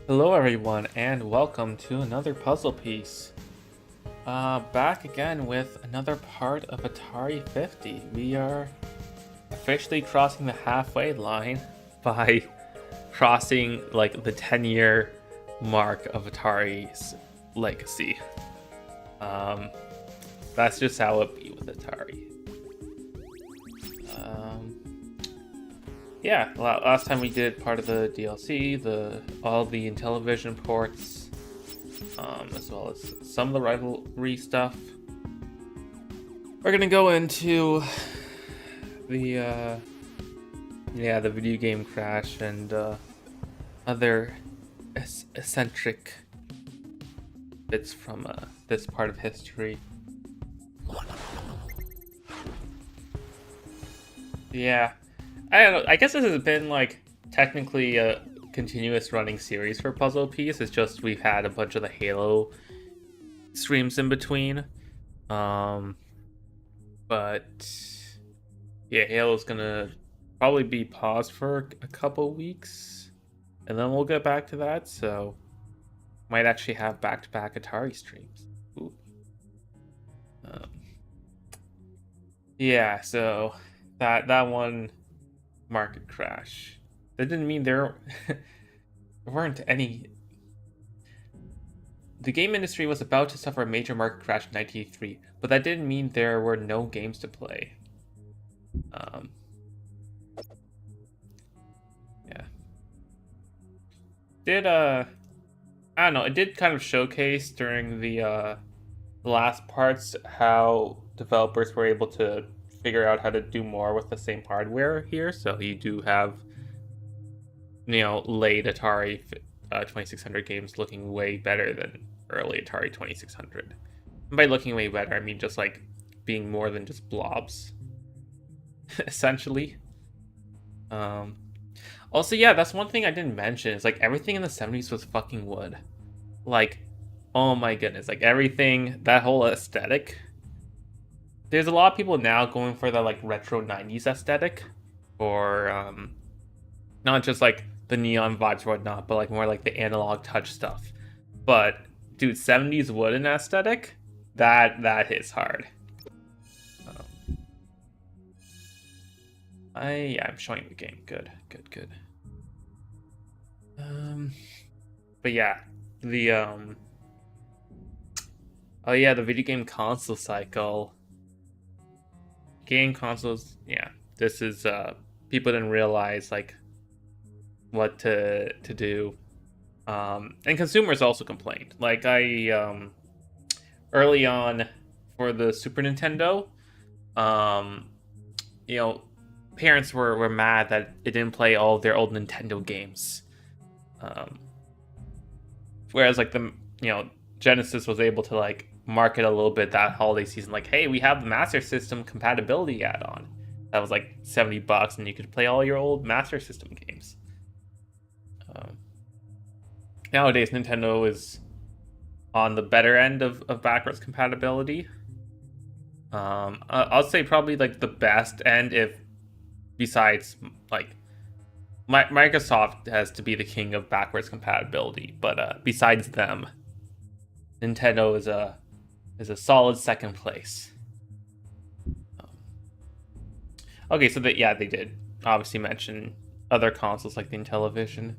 Hello everyone and welcome to another puzzle piece. Back again with another part of Atari 50. We are officially crossing the halfway line by crossing like the 10-year mark of Atari's legacy. Um, that's just how it be with Atari. Yeah, last time we did part of the DLC, all the Intellivision ports, as well as some of the rivalry stuff. We're gonna go into the the video game crash and other eccentric bits from this part of history. Yeah, I don't know. I guess this has been like technically a continuous running series for Puzzle Piece. It's just we've had a bunch of the Halo streams in between. But yeah, Halo's gonna probably be paused for a couple weeks, and then we'll get back to that. So might actually have back-to-back Atari streams. Ooh. Yeah, so that one market crash. That didn't mean there weren't any. The game industry was about to suffer a major market crash in 1983, but that didn't mean there were no games to play. Yeah. I don't know, it did kind of showcase during the last parts how developers were able to figure out how to do more with the same hardware here. So you do have, late Atari 2600 games looking way better than early Atari 2600. And by looking way better, I mean just like being more than just blobs, essentially. Also, yeah, that's one thing I didn't mention. Is like everything in the 70s was fucking wood. Like, oh my goodness, like everything, that whole aesthetic. There's a lot of people now going for the like retro 90s aesthetic, or not just like the neon vibes or whatnot, but like more like the analog touch stuff. But dude, 70s wooden aesthetic, that hits hard. I'm showing the game. Good. But yeah, the oh yeah, the video game console cycle. Game consoles, yeah. This is people didn't realize like what to do. And consumers also complained. Like early on for the Super Nintendo, you know, parents were mad that it didn't play all of their old Nintendo games. Whereas like Genesis was able to like market a little bit that holiday season, like, hey, we have the Master System compatibility add-on. That was like $70 and you could play all your old Master System games. Nowadays Nintendo is on the better end of backwards compatibility. I'll say probably like the best end, if besides like Microsoft has to be the king of backwards compatibility, but besides them, Nintendo is a solid second place. Okay, so they did obviously mention other consoles like the Intellivision.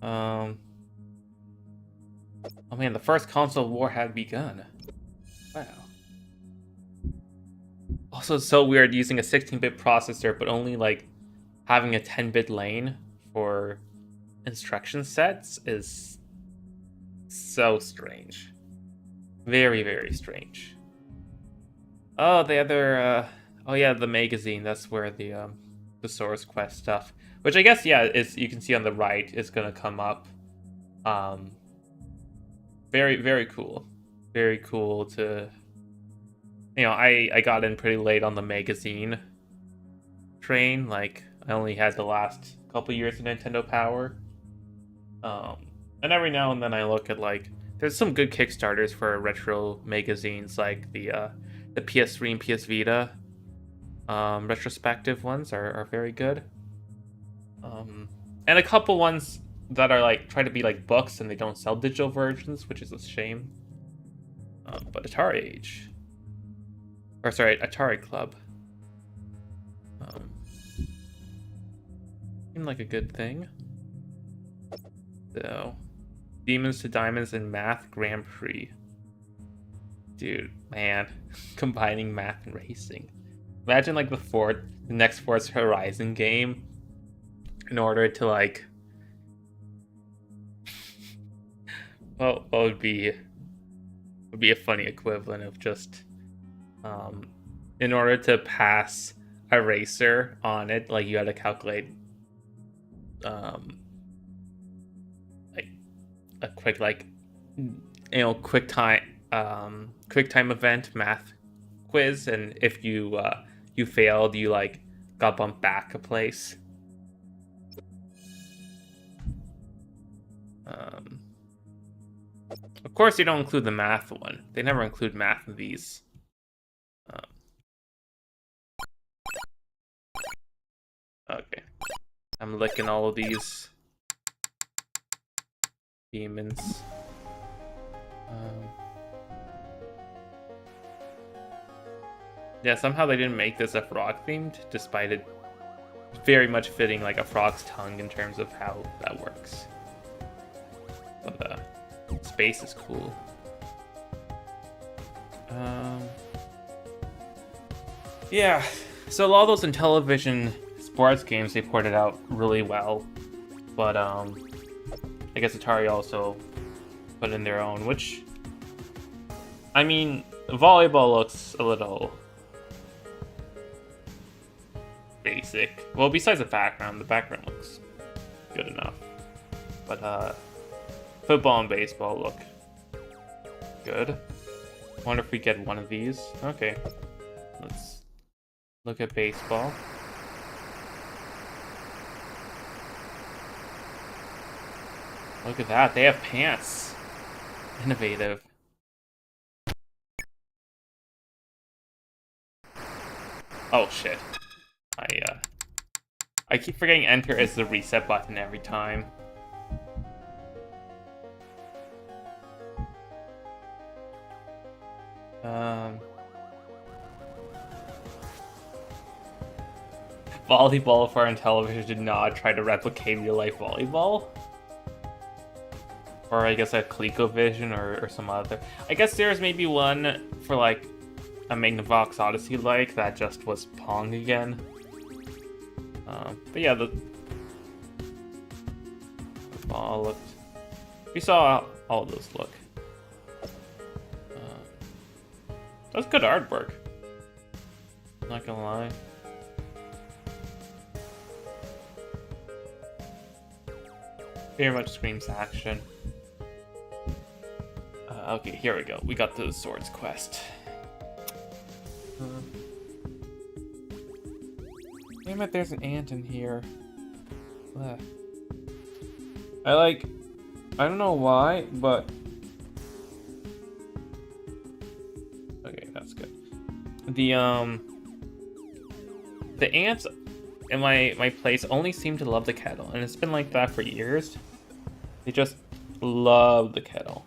Oh man, the first console war had begun. Wow. Also, it's so weird using a 16-bit processor, but only like having a 10-bit lane for instruction sets is so strange. Very, very strange. Oh, the other, the magazine. That's where the Source Quest stuff, which I guess, yeah, is, you can see on the right, is gonna come up. Very, very cool. Very cool to, I got in pretty late on the magazine train. Like, I only had the last couple years of Nintendo Power. And every now and then I look at like, there's some good Kickstarters for retro magazines, like the PS3 and PS Vita retrospective ones are very good. And a couple ones that are like try to be like books and they don't sell digital versions, which is a shame. But Atari Age, or sorry, Atari Club, seemed like a good thing. So, Demons to Diamonds and Math Grand Prix. Dude, man, combining math and racing. Imagine like the next Forza Horizon game, in order to like, well, what would be a funny equivalent of just, in order to pass a racer on it, like you had to calculate, like a quick quick time event math quiz, and if you you failed, you like got bumped back a place. Of course, you don't include the math one. They never include math in these. Okay, I'm licking all of these demons. Yeah, somehow they didn't make this a frog themed, despite it very much fitting like a frog's tongue in terms of how that works. But space is cool. Yeah, so a lot of those Intellivision sports games, they ported out really well, but I guess Atari also put in their own, which, I mean, volleyball looks a little basic. Well, besides the background looks good enough. But football and baseball look good. Wonder if we get one of these. Okay, let's look at baseball. Look at that, they have pants. Innovative. Oh shit. I keep forgetting enter is the reset button every time. Volleyball for Intellivision did not try to replicate real life volleyball. Or I guess a ColecoVision or some other. I guess there's maybe one for like a Magnavox Odyssey like that just was Pong again. But yeah, the ball looked. We saw how all those look. That's good artwork. Not gonna lie. Very much screams action. Okay, here we go. We got the Swords quest. Damn it, there's an ant in here. Ugh. I don't know why, but... Okay, that's good. The ants in my place only seem to love the kettle, and it's been like that for years. They just love the kettle.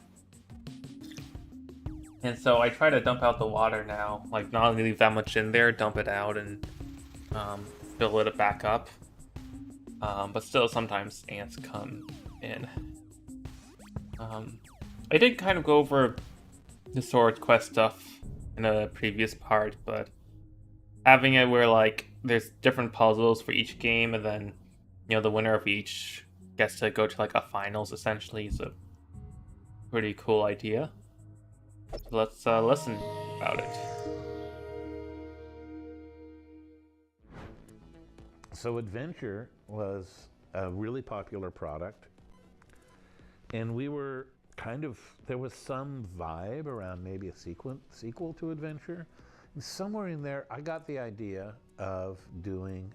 And so I try to dump out the water now, like not only leave that much in there, dump it out and fill it back up. But still sometimes ants come in. I did kind of go over the Sword Quest stuff in a previous part, but having it where like there's different puzzles for each game, and then the winner of each gets to go to like a finals essentially is a pretty cool idea. So let's listen about it. So Adventure was a really popular product, and we were there was some vibe around maybe a sequel to Adventure. And somewhere in there, I got the idea of doing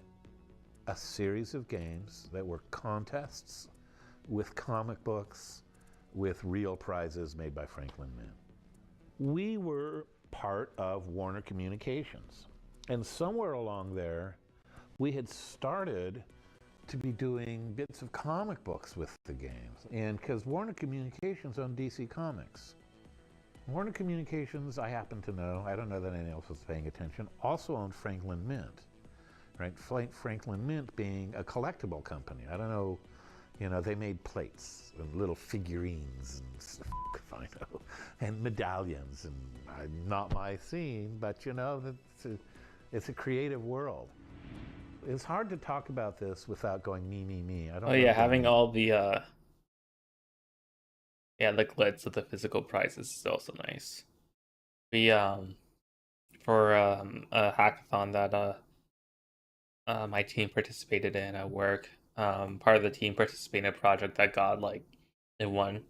a series of games that were contests with comic books with real prizes made by Franklin Mint. We were part of Warner Communications, and somewhere along there, we had started to be doing bits of comic books with the games. And because Warner Communications owned DC Comics. Warner Communications, I happen to know, I don't know that anyone else was paying attention, also owned Franklin Mint. Right? Franklin Mint being a collectible company. I don't know, they made plates and little figurines and stuff, I know, and medallions, and not my scene, but it's a creative world. It's hard to talk about this without going me. I don't know. Oh yeah, having all the the glitz of the physical prizes is also nice. We for a hackathon that my team participated in at work. Part of the team participated in a project that got it won,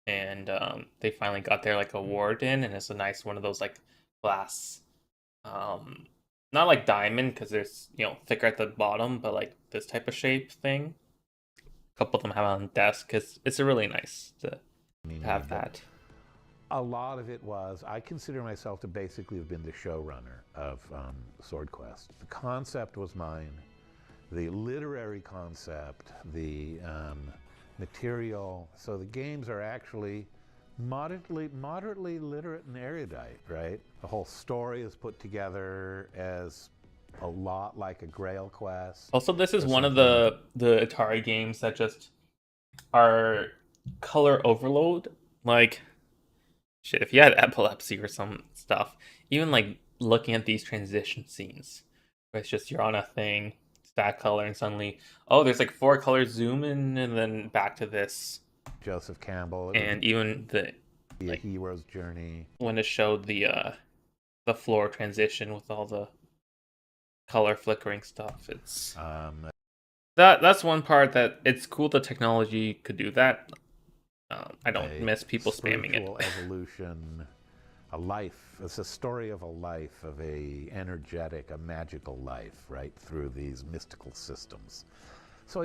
and they finally got their award in, and it's a nice one of those glass, not like diamond because there's thicker at the bottom, but this type of shape thing. A couple of them have on the desk because it's really nice to have that. A lot of it was, I consider myself to basically have been the showrunner of Sword Quest. The concept was mine, the literary concept, the material. So the games are actually moderately literate and erudite, right? The whole story is put together as a lot like a Grail quest. Also, this is one of the Atari games that just are color overload. Shit, if you had epilepsy or some stuff, even looking at these transition scenes, where it's just you're on a thing, it's that color, and suddenly, oh, there's 4 colors zoom in, and then back to this. Joseph Campbell. And even the hero's journey. When it showed the floor transition with all the color flickering stuff, it's that's one part that it's cool the technology could do that. I don't miss people spamming it. Evolution, a life. It's a story of a life, of a energetic, a magical life, right, through these mystical systems. So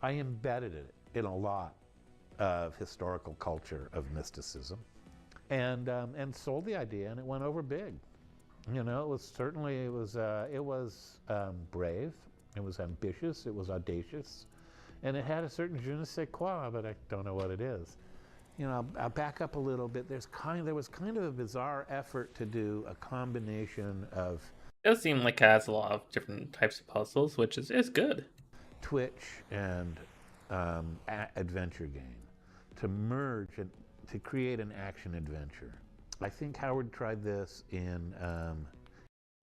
I embedded it in a lot of historical culture of mysticism, and sold the idea, and it went over big. It was brave, it was ambitious, it was audacious. And it had a certain je ne sais quoi, but I don't know what it is. I'll back up a little bit. There was kind of a bizarre effort to do a combination of... It does seem like it has a lot of different types of puzzles, which is good. Twitch and adventure game to merge and to create an action adventure. I think Howard tried this in...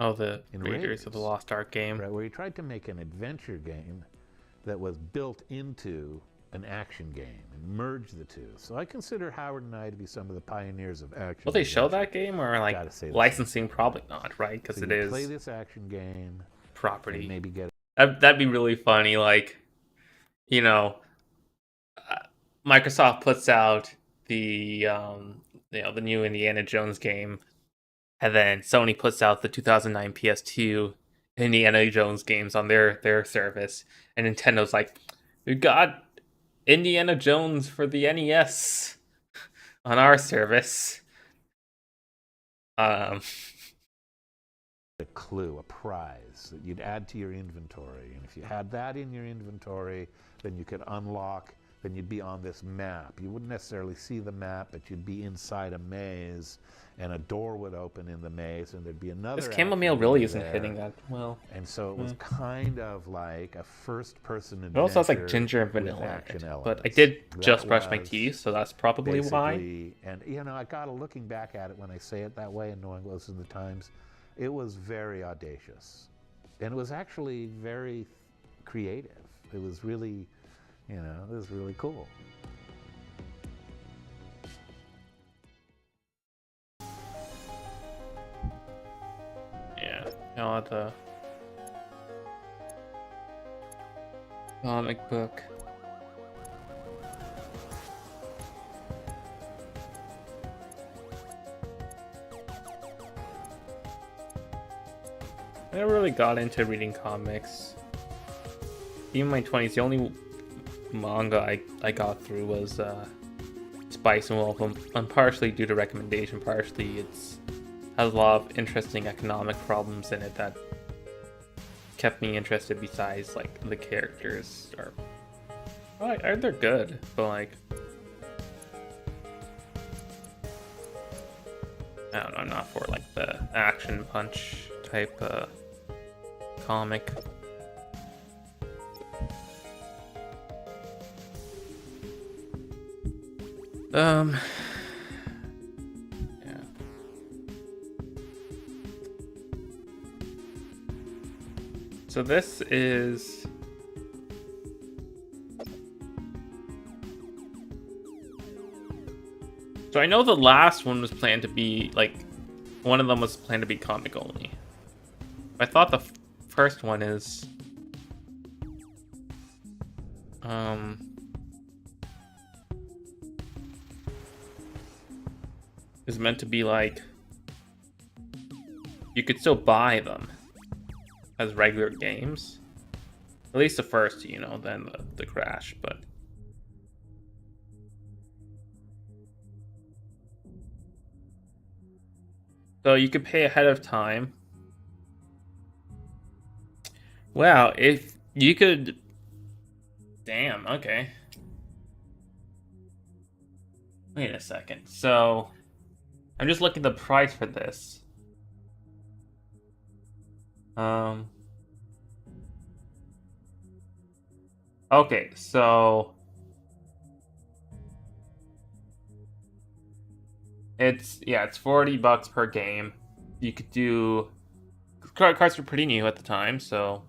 the Raiders of the Lost Ark game. Right, where he tried to make an adventure game that was built into an action game and merge the two. So I consider Howard and I to be some of the pioneers of action. Will they show that game, or licensing? Probably not, right? Because so it is play this action game property. Maybe get that'd be really funny. Microsoft puts out the the new Indiana Jones game, and then Sony puts out the 2009 PS2 Indiana Jones games on their service, and Nintendo's like, we got Indiana Jones for the NES on our service. A clue, a prize that you'd add to your inventory, and if you had that in your inventory, then you could unlock, then you'd be on this map. You wouldn't necessarily see the map, but you'd be inside a maze, and a door would open in the maze, and there'd be another... This chamomile really isn't hitting that well. And so it was kind of like a first-person adventure. It also has ginger and vanilla action elements. But I did just brush my teeth, so that's probably why. And I got looking back at it when I say it that way and knowing what was in the Times, it was very audacious. And it was actually very creative. It was really, it was really cool. Yeah, the comic book. I never really got into reading comics. Even in my 20s, the only manga I got through was Spice and Wolf, and partially due to recommendation, partially it's has a lot of interesting economic problems in it that kept me interested besides like the characters are, well, they're good, but like I don't know, I'm not for like the action punch type comic. Yeah. So this is so I know the last one was planned to be like one of them was planned to be comic only. I thought the first one is is meant to be like you could still buy them as regular games. At least the first, you know, then the Crash, but so you could pay ahead of time. Wow, if you could, damn, okay. Wait a second. So I'm just looking at the price for this. Okay, so it's $40 per game. You could do credit cards were pretty new at the time, so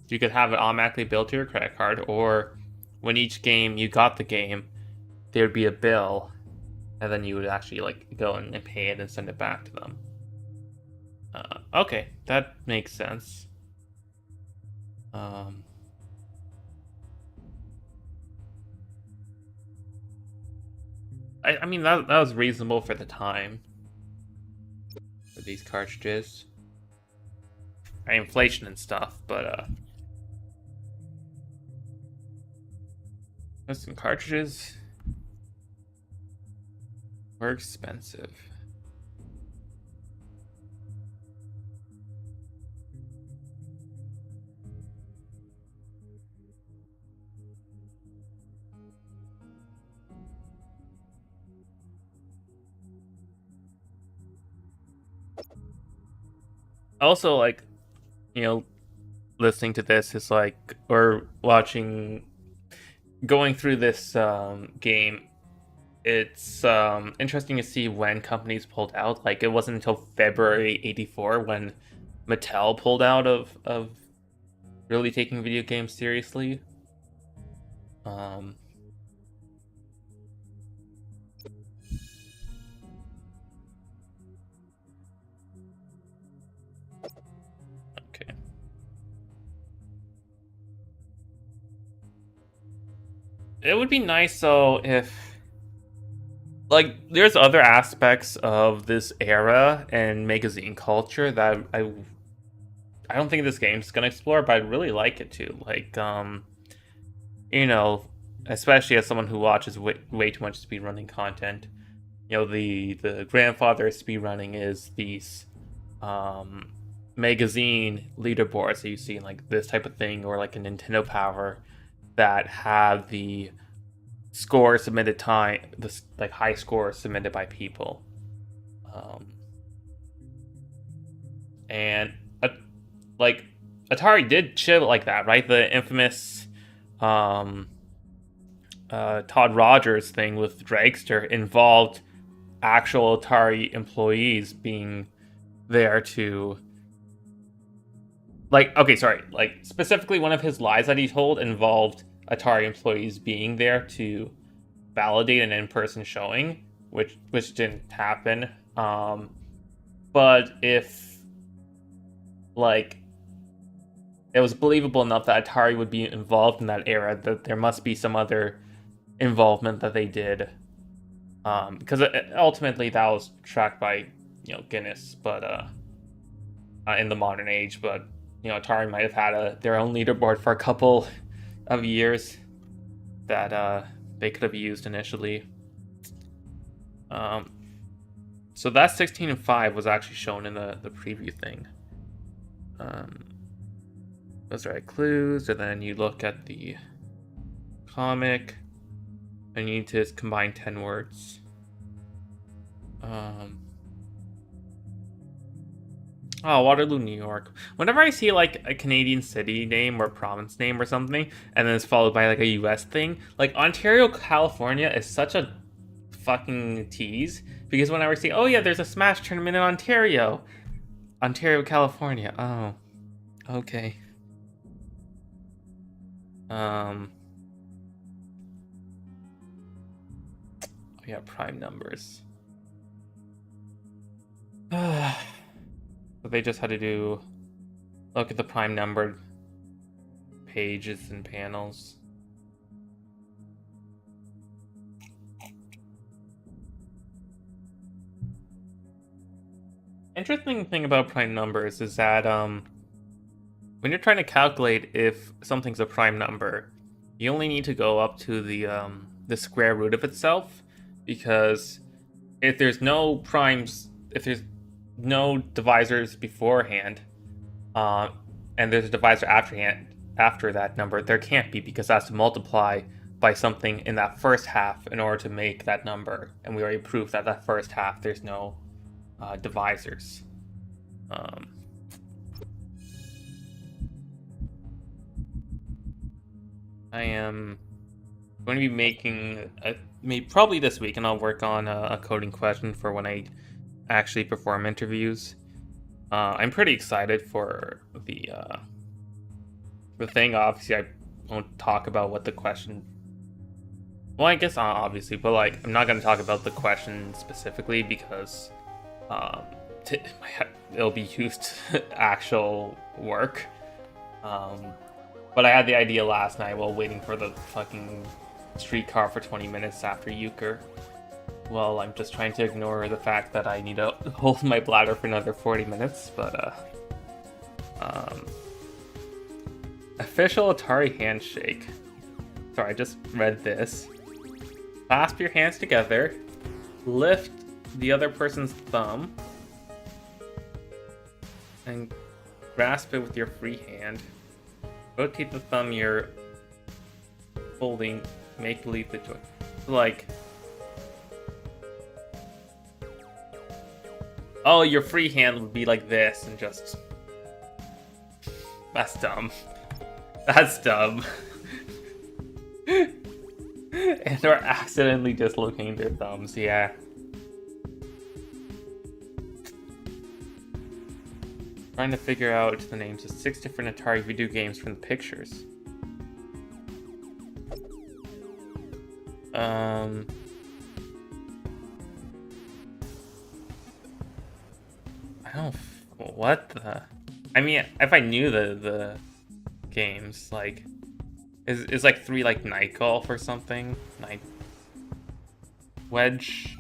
you could have it automatically billed to your credit card, or when each game you got the game, there'd be a bill, and then you would actually like go and pay it and send it back to them. Okay, that makes sense. I mean that was reasonable for the time for these cartridges. Inflation and stuff, but listen, cartridges were expensive. Also, like, you know, listening to this is like, or watching, going through this game, it's interesting to see when companies pulled out. Like, it wasn't until February '84 when Mattel pulled out of really taking video games seriously. Okay. It would be nice though if like there's other aspects of this era and magazine culture that I don't think this game's gonna explore, but I'd really like it to. Like you know, especially as someone who watches way too much speedrunning content, you know, the grandfather of speedrunning is these magazine leaderboards that you see in like this type of thing, or like a Nintendo Power that have the score submitted time, the like high score submitted by people, and like Atari did shit like that, right? The infamous Todd Rogers thing with Dragster involved actual Atari employees being there to like, okay, sorry, like specifically one of his lies that he told involved Atari employees being there to validate an in-person showing, which didn't happen. But if like it was believable enough that Atari would be involved in that era, that there must be some other involvement that they did, because ultimately that was tracked by, you know, Guinness, but in the modern age. But you know, Atari might have had their own leaderboard for a couple of years that they could have used initially. So that 16 and 5 was actually shown in the preview thing. Those are clues, and then you look at the comic, and you need to combine 10 words. Oh, Waterloo, New York. Whenever I see like a Canadian city name or province name or something, and then it's followed by like a US thing, like Ontario, California is such a fucking tease, because whenever I see, oh yeah, there's a Smash tournament in Ontario, California. Oh, okay. Oh yeah, prime numbers. So they just had to do look at the prime numbered pages and panels. Interesting thing about prime numbers is that when you're trying to calculate if something's a prime number, you only need to go up to the square root of itself, because if there's no primes, if there's no divisors beforehand, and there's a divisor after that number, there can't be, because that's to multiply by something in that first half in order to make that number, and we already proved that that first half there's no divisors. I am going to be making probably this week, and I'll work on a coding question for when I actually perform interviews. I'm pretty excited for the thing. Obviously, I won't talk about what the question. Well, I guess obviously, but like I'm not going to talk about the question specifically, because it'll be used actual work. But I had the idea last night while waiting for the fucking streetcar for 20 minutes after Euchre. Well, I'm just trying to ignore the fact that I need to hold my bladder for another 40 minutes, but official Atari handshake. Sorry, I just read this. Clasp your hands together, lift the other person's thumb, and grasp it with your free hand. Rotate the thumb you're holding, make believe the joy. Like, oh, your free hand would be like this, and just... That's dumb. That's dumb. And they're accidentally dislocating their thumbs, yeah. Trying to figure out the names of 6 different Atari video games from the pictures. I don't... What the... I mean, if I knew the games, like... Is like 3 like Night Golf or something? Night... Wedge...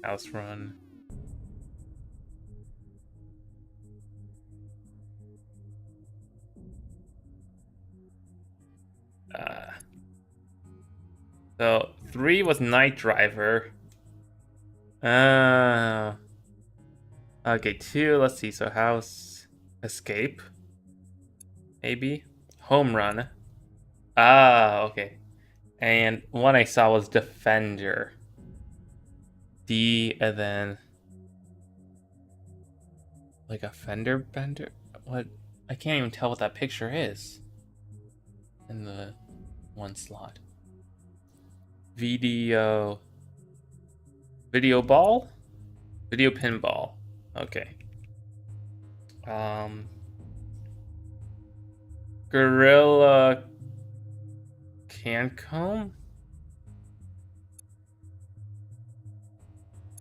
House Run. So 3 was Night Driver. Okay, 2, let's see, so House Escape. Maybe. Home Run. Okay. And one I saw was Defender. D, and then like a fender bender. What? I can't even tell what that picture is in the one slot. Video ball? Video pinball. Okay. Gorilla Cancom?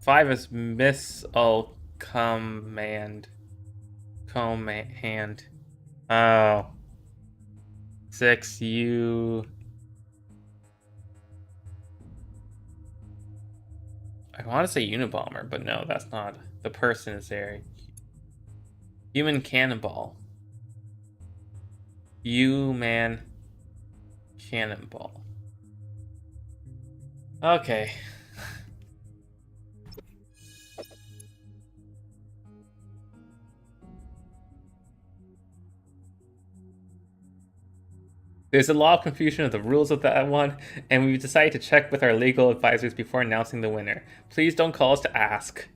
5 is Missile Command. Command. Oh. 6, you... I want to say Unabomber, but no, that's not. The person is there. Human Cannonball. Man Cannonball. Okay. There's a lot of confusion of the rules of that one, and we've decided to check with our legal advisors before announcing the winner. Please don't call us to ask.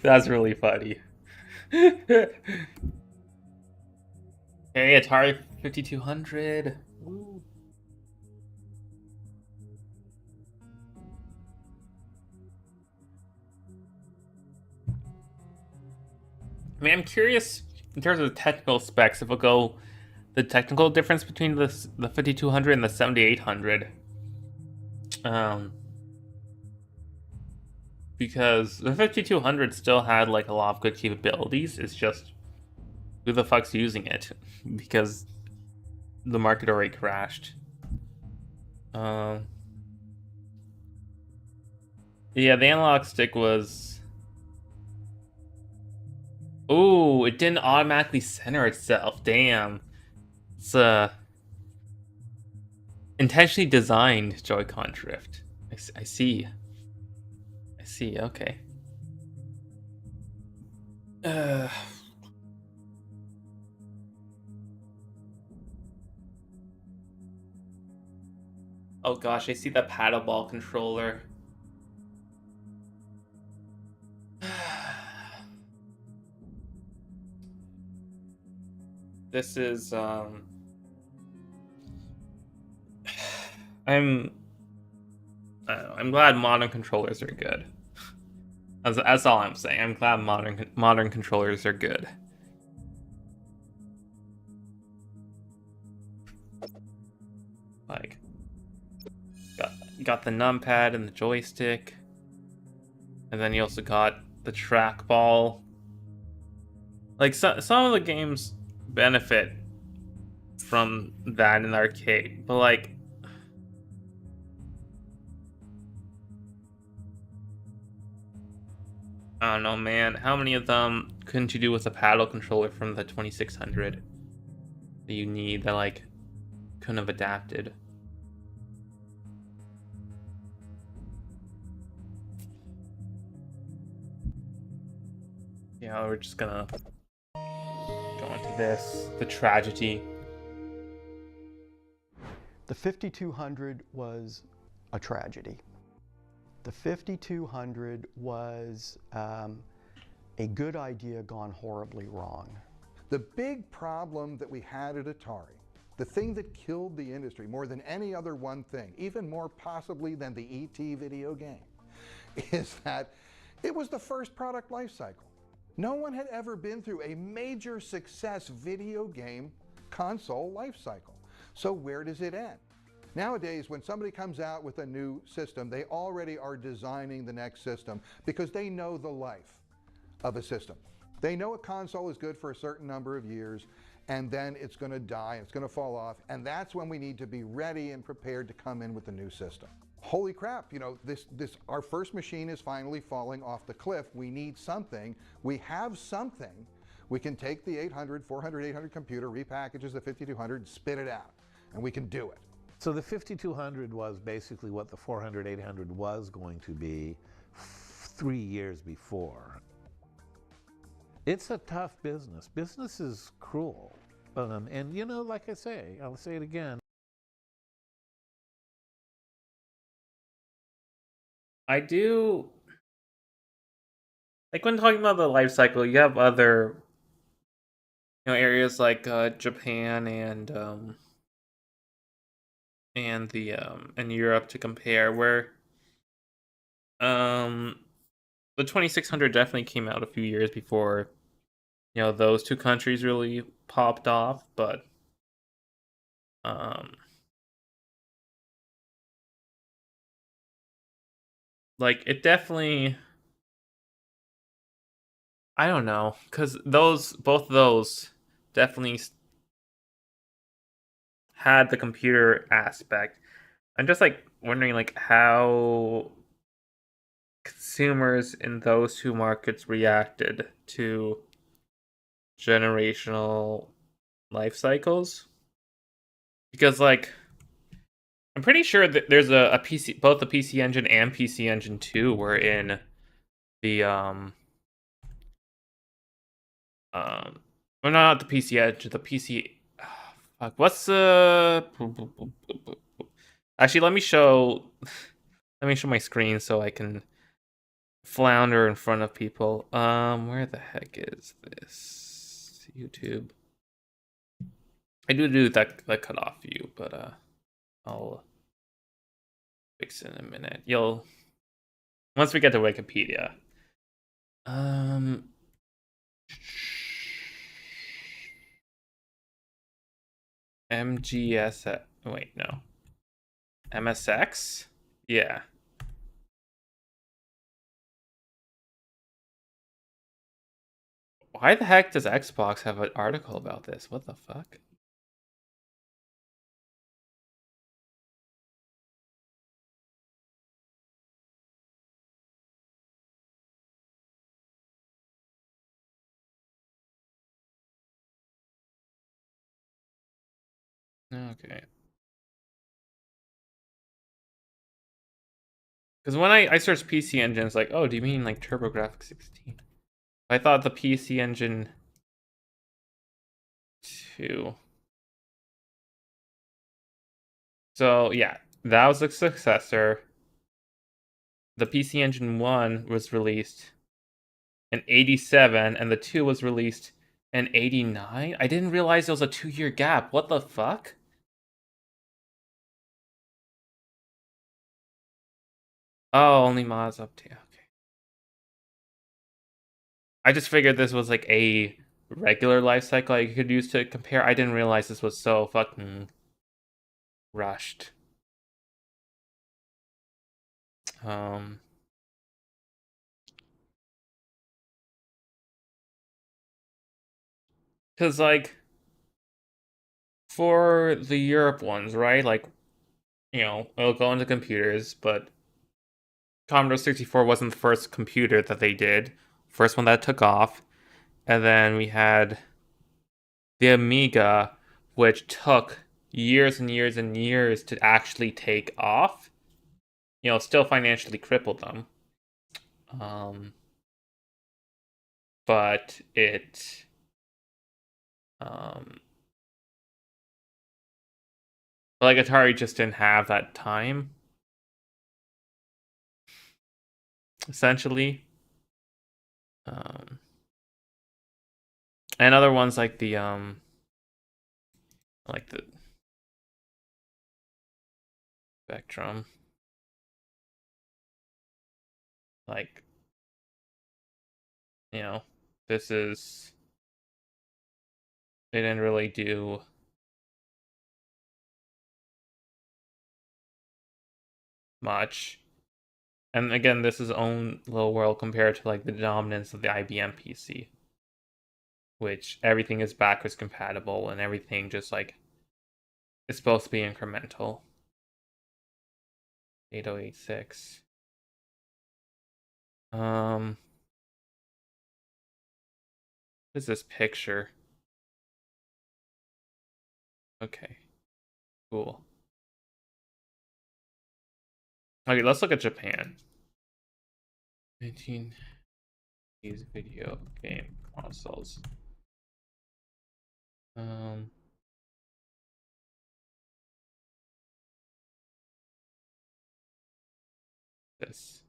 That's really funny. Okay, Atari 5200. Woo. I mean, I'm curious in terms of the technical specs if we'll go the technical difference between the 5200 and the 7800. Um, because the 5200 still had like a lot of good capabilities. It's just who the fuck's using it because the market already crashed. Um, yeah, the analog stick was. Oh, it didn't automatically center itself. Damn, it's intentionally designed Joy-Con drift. I see. I see. Okay. Uh, oh gosh, I see the paddleball controller. This is I'm I don't know, I'm glad modern controllers are good. That's all I'm saying. I'm glad modern controllers are good. Like got got the numpad and the joystick, and then you also got the trackball. Like some of the games benefit from that in the arcade, but like I don't know, man. How many of them couldn't you do with a paddle controller from the 2600 that you need that like couldn't have adapted? Yeah, we're just gonna go into this the tragedy. The 5200 was a tragedy. The 5200 was a good idea gone horribly wrong. The big problem that we had at Atari, the thing that killed the industry more than any other one thing, even more possibly than the E.T. video game, is that it was the first product life cycle. No one had ever been through a major success video game console life cycle. So where does it end? Nowadays, when somebody comes out with a new system, they already are designing the next system because they know the life of a system. They know a console is good for a certain number of years, and then it's going to die, it's going to fall off, and that's when we need to be ready and prepared to come in with the new system. Holy crap, you know, our first machine is finally falling off the cliff. We need something. We have something. We can take the 800, 400, 800 computer, repackages the 5200, spit it out, and we can do it. So the 5200 was basically what the 400, 800 was going to be 3 years before. It's a tough business. Business is cruel. And you know, like I say, I'll say it again. I do like when talking about the life cycle, you have other areas like Japan and the and Europe to compare where um the 2600 definitely came out a few years before those two countries really popped off, but um like it definitely I don't know cuz both those definitely had the computer aspect. I'm just like wondering like how consumers in those two markets reacted to generational life cycles because like I'm pretty sure that there's a PC, both the PC Engine and PC Engine 2 were in the well, not the PC Engine, the PC. Fuck, what's the? Actually, let me show. Let me show my screen so I can flounder in front of people. Where the heck is this? YouTube. I do that cutoff view, but I'll fix it in a minute. You'll once we get to Wikipedia. MGS. Wait, no. MSX. Yeah. Why the heck does Xbox have an article about this? What the fuck? Okay. Because when I searched PC Engine, it's like, oh, do you mean like TurboGrafx 16? I thought the PC Engine 2. So yeah, that was the successor. The PC Engine 1 was released in 87, and the 2 was released in 89? I didn't realize there was a 2-year gap. What the fuck? Oh, only mods up to. Okay. I just figured this was like a regular life cycle I could use to compare. I didn't realize this was so fucking rushed. Um, because like for the Europe ones, right? Like, it'll go into computers, but Commodore 64 wasn't the first computer that they did. First one that took off. And then we had the Amiga, which took years and years and years to actually take off. Still financially crippled them. Um, but um, like Atari just didn't have that time, essentially. Um, and other ones like the Spectrum, like you know, this is they didn't really do much. And again, this is own little world compared to like the dominance of the IBM PC, which everything is backwards compatible and everything just like it's supposed to be incremental. 8086. What is this picture? Okay, cool. Okay, let's look at Japan. 19 these video game consoles. Um, this.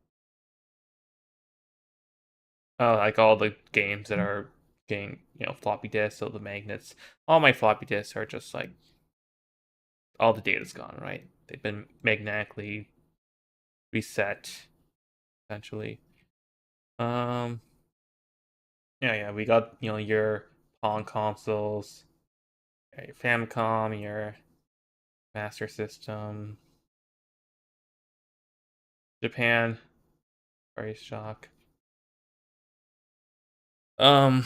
Oh, like all the games that are getting, floppy disks, so the magnets. All my floppy disks are just like all the data's gone, right? They've been magnetically reset, essentially. Um, yeah, we got your Pong consoles, your Famicom, your Master System, Japan, price shock. Um,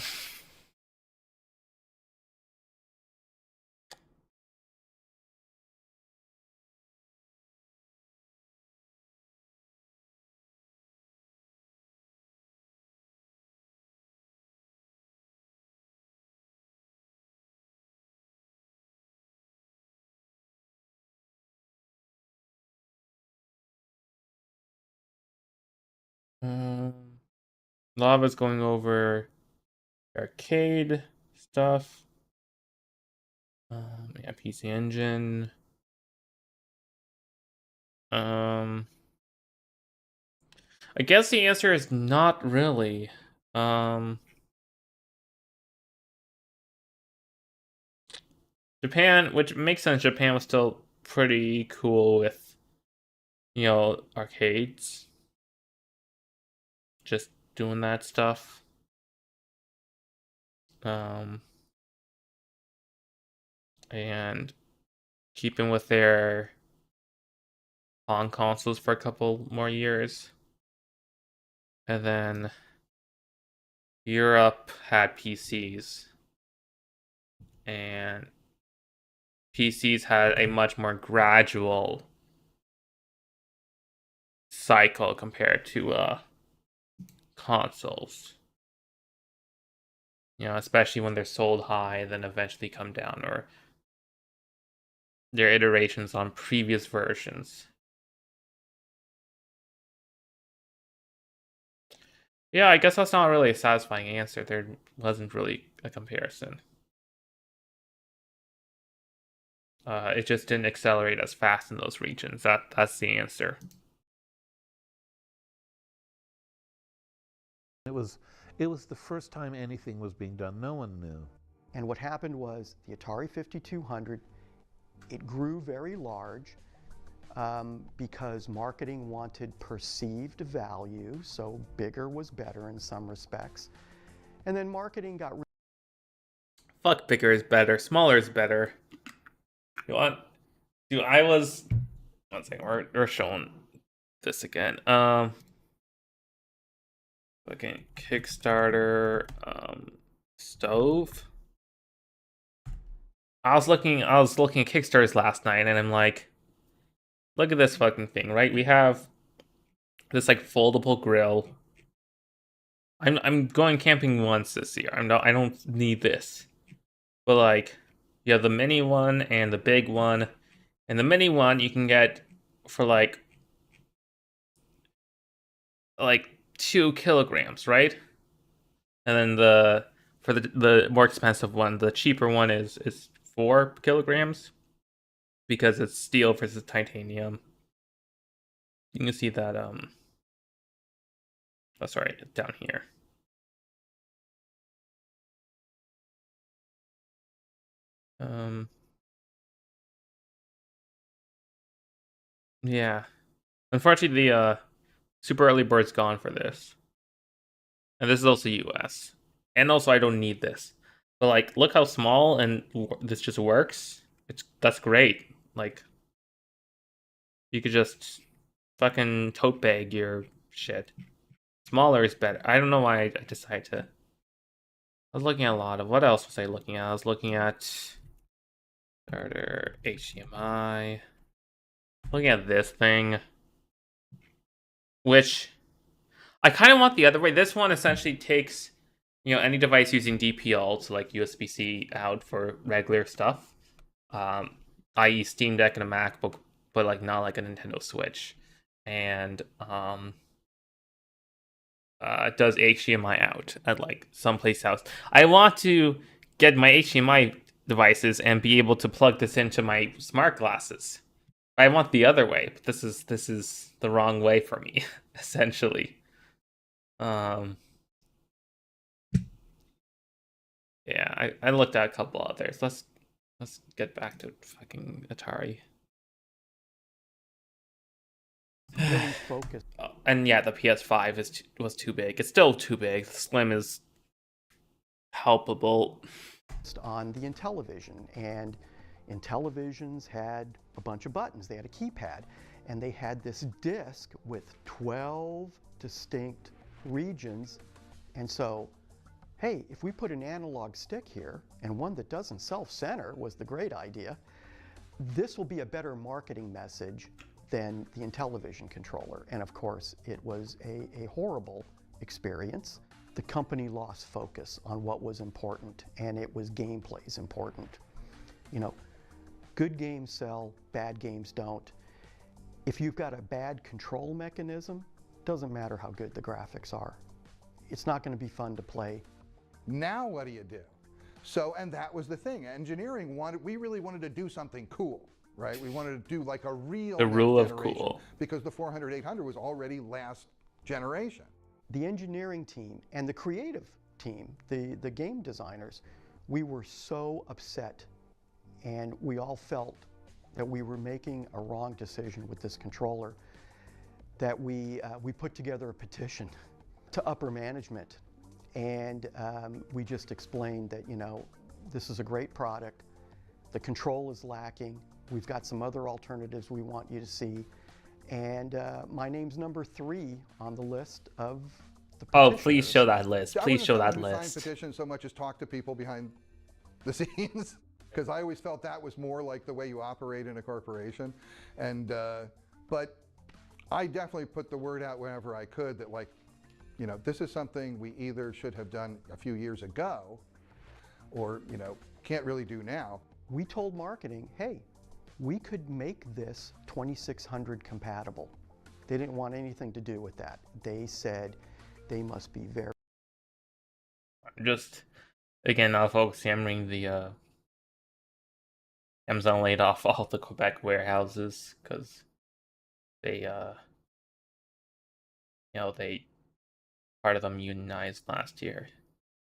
A lot of us going over arcade stuff. Yeah, PC Engine. I guess the answer is not really. Japan, which makes sense. Japan was still pretty cool with, arcades. Just doing that stuff. And keeping with their on consoles for a couple more years. And then Europe had PCs. And PCs had a much more gradual cycle compared to consoles. Especially when they're sold high, then eventually come down, or their iterations on previous versions. Yeah, I guess that's not really a satisfying answer. There wasn't really a comparison. It just didn't accelerate as fast in those regions. That's the answer. It was the first time anything was being done. No one knew. And what happened was the Atari 5200, it grew very large because marketing wanted perceived value, so bigger was better in some respects. And then marketing got... Fuck, bigger is better. Smaller is better. You want? Dude, I was... One second, we're showing this again. Fucking Kickstarter, stove. I was looking at Kickstarters last night, and I'm like, look at this fucking thing, right? We have this like foldable grill. I'm going camping once this year. I don't need this, but like, you have the mini one and the big one, and the mini one you can get for like 2 kilograms, right? And then for the more expensive one, the cheaper one is 4 kilograms because it's steel versus titanium. You can see that oh sorry, down here. Yeah. Unfortunately, the super early bird's gone for this. And this is also US. And also I don't need this. But like, look how small and this just works. That's great. Like, you could just fucking tote bag your shit. Smaller is better. I don't know why I decided to. I was looking at a lot of, what else was I looking at? I was looking at starter HDMI. Looking at this thing, which I kind of want the other way. This one essentially takes, any device using DPL to like USB-C out for regular stuff, i.e. Steam Deck and a MacBook, but like not like a Nintendo Switch, and it does HDMI out at like someplace else. I want to get my HDMI devices and be able to plug this into my smart glasses. I want the other way, but this is the wrong way for me, essentially. Yeah, I looked at a couple others. Let's get back to fucking Atari. really focused And yeah, the PS5 was too big. It's still too big. The Slim is helpable. on the Intellivision, and Intellivisions had a bunch of buttons. They had a keypad, and they had this disc with 12 distinct regions. And so, hey, if we put an analog stick here, and one that doesn't self-center was the great idea, this will be a better marketing message than the Intellivision controller. And of course, it was a horrible experience. The company lost focus on what was important, and it was gameplay's important. Good games sell, bad games don't. If you've got a bad control mechanism, Doesn't matter how good the graphics are. It's not going to be fun to play. Now what do you do? So, and that was the thing. Engineering we really wanted to do something cool, right? We wanted to do like a real The rule next of generation, cool. because the 400, 800 was already last generation. The engineering team and the creative team, the game designers, we were so upset, and we all felt that we were making a wrong decision with this controller, that we put together a petition to upper management, and we just explained that, you know, this is a great product, the control is lacking, we've got some other alternatives we want you to see, and my name's number 3 on the list of the petitioners. Oh, please show that list. I Please wasn't show that someone who signed list. petitions so much as talk to people behind the scenes, because I always felt that was more like the way you operate in a corporation. And but I definitely put the word out whenever I could that, like, you know, this is something we either should have done a few years ago, or, you know, can't really do now. We told marketing, hey, we could make this 2600 compatible. They didn't want anything to do with that. They said they must be very. Just, again, focusing, I'm reading the Amazon laid off all the Quebec warehouses because they, part of them unionized last year.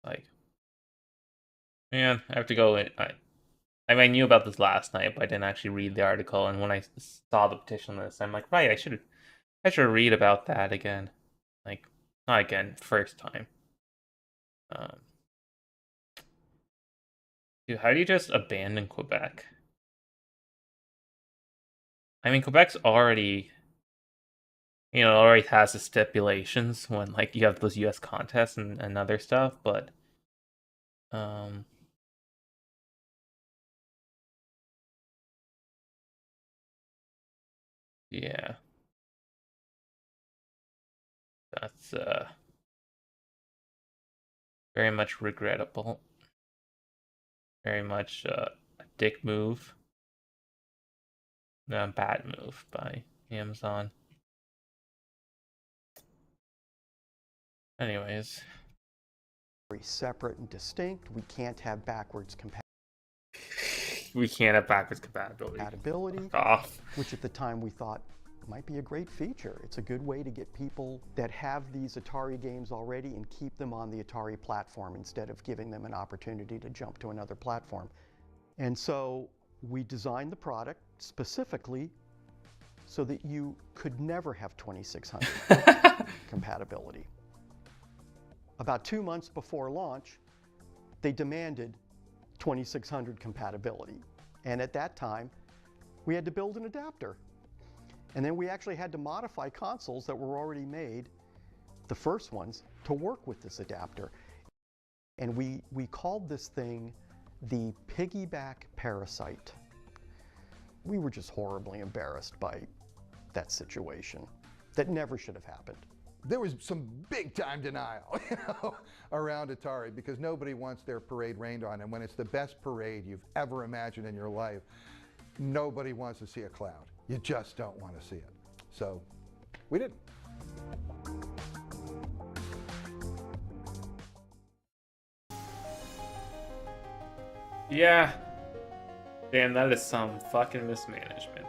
Like, man, I have to go in. I knew about this last night, but I didn't actually read the article. And when I saw the petition list, I'm like, right, I should read about that again. Like, not again, first time. Dude, how do you just abandon Quebec? I mean, Quebec's already, already has the stipulations when, like, you have those U.S. contests and other stuff, but, yeah. That's, very much regrettable. Very much, a dick move. Bad move by Amazon. Anyways. Very separate and distinct. We can't have backwards We can't have backwards compatibility. compatibility, Off. which at the time we thought might be a great feature. It's a good way to get people that have these Atari games already and keep them on the Atari platform instead of giving them an opportunity to jump to another platform. And so we designed the product specifically so that you could never have 2600 compatibility. About 2 months before launch, they demanded 2600 compatibility. And at that time, we had to build an adapter. And then we actually had to modify consoles that were already made, the first ones, to work with this adapter. And we called this thing the piggyback parasite. We were just horribly embarrassed by that situation. That never should have happened. There was some big time denial, around Atari, because nobody wants their parade rained on. And when it's the best parade you've ever imagined in your life, nobody wants to see a cloud. You just don't want to see it. So we didn't. Yeah. Damn, that is some fucking mismanagement.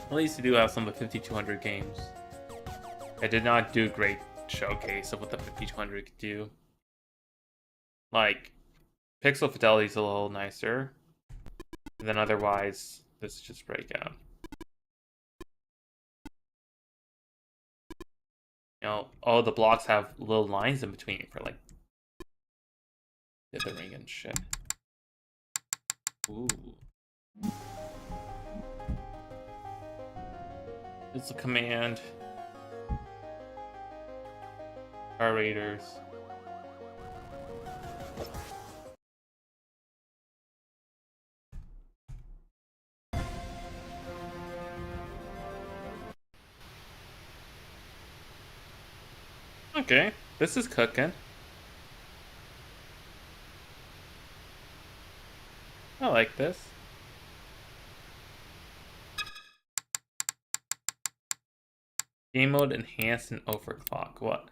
At least you do have some of the 5200 games. I did not do a great showcase of what the 5200 could do. Like, pixel fidelity is a little nicer. And then otherwise, this is just breakout. All the blocks have little lines in between for, like, dithering and shit. Ooh. It's a command. Our raiders. Okay, this is cooking. I like this. Game mode enhanced and overclock. What?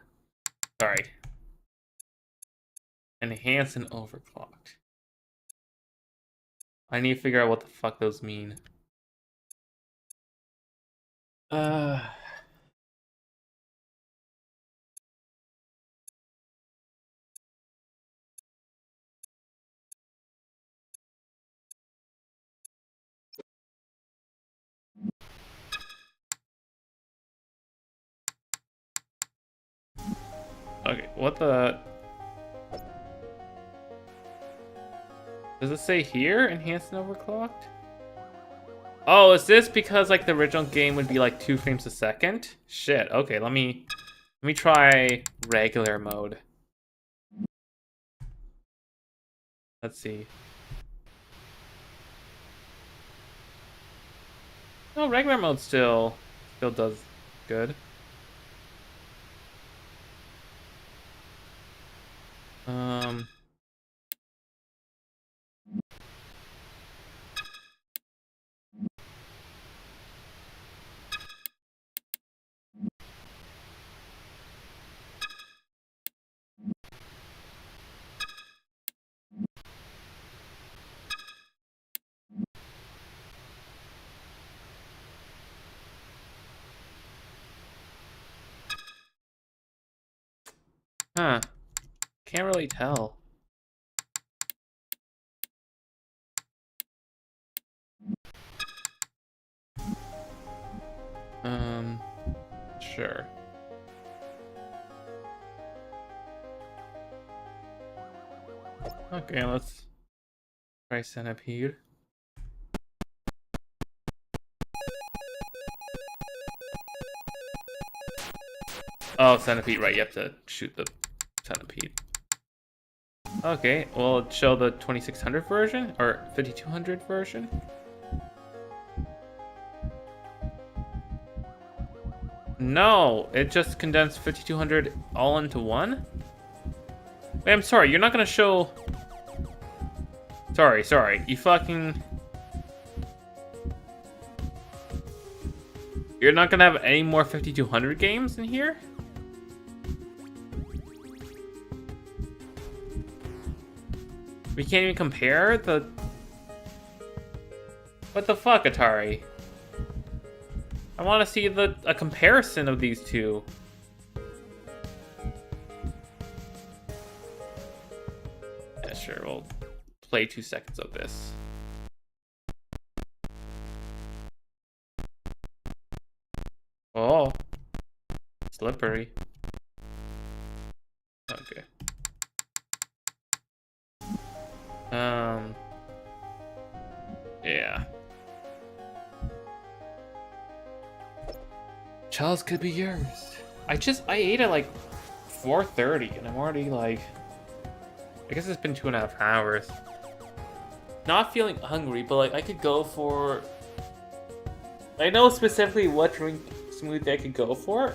Sorry. Enhanced and overclocked. I need to figure out what the fuck those mean. Okay, what the... Does it say here? Enhanced and overclocked? Oh, is this because like the original game would be like 2 frames a second? Shit, okay, let me try regular mode. Let's see. No, regular mode still does good. Huh. Can't really tell. Sure. Okay, let's try Centipede. Oh, Centipede, right, you have to shoot the Centipede. Okay, well, show the 2600 version, or 5200 version. No, it just condensed 5200 all into one? Wait, I'm sorry, you're not gonna show... Sorry, you fucking... You're not gonna have any more 5200 games in here? We can't even compare the... What the fuck, Atari? I want to see a comparison of these two. Yeah, sure, we'll play 2 seconds of this. Oh, slippery. Okay. Yeah. Chalice could be yours. I ate at like 4:30 and I'm already like, I guess it's been 2.5 hours. Not feeling hungry, but like I could go for, I know specifically what drink smoothie I could go for.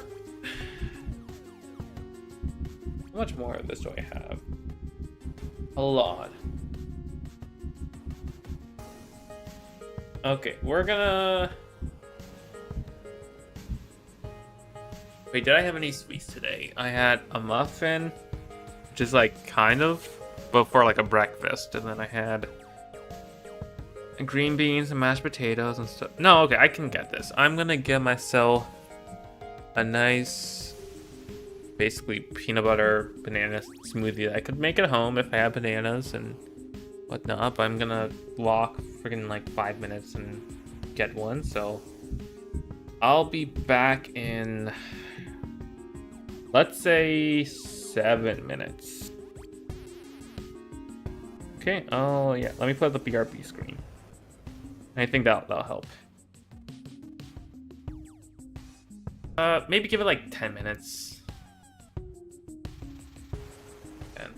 How much more of this do I have? A lot. Okay, we're gonna... Wait, did I have any sweets today? I had a muffin, which is like kind of, but for like a breakfast. And then I had green beans and mashed potatoes and stuff. No, okay, I can get this. I'm gonna get myself a nice, basically peanut butter banana smoothie that I could make at home if I have bananas and whatnot. But I'm gonna walk freaking like 5 minutes and get one. So I'll be back in, let's say 7 minutes. Okay, oh yeah, let me put up the BRB screen. I think that'll help. Maybe give it like 10 minutes. And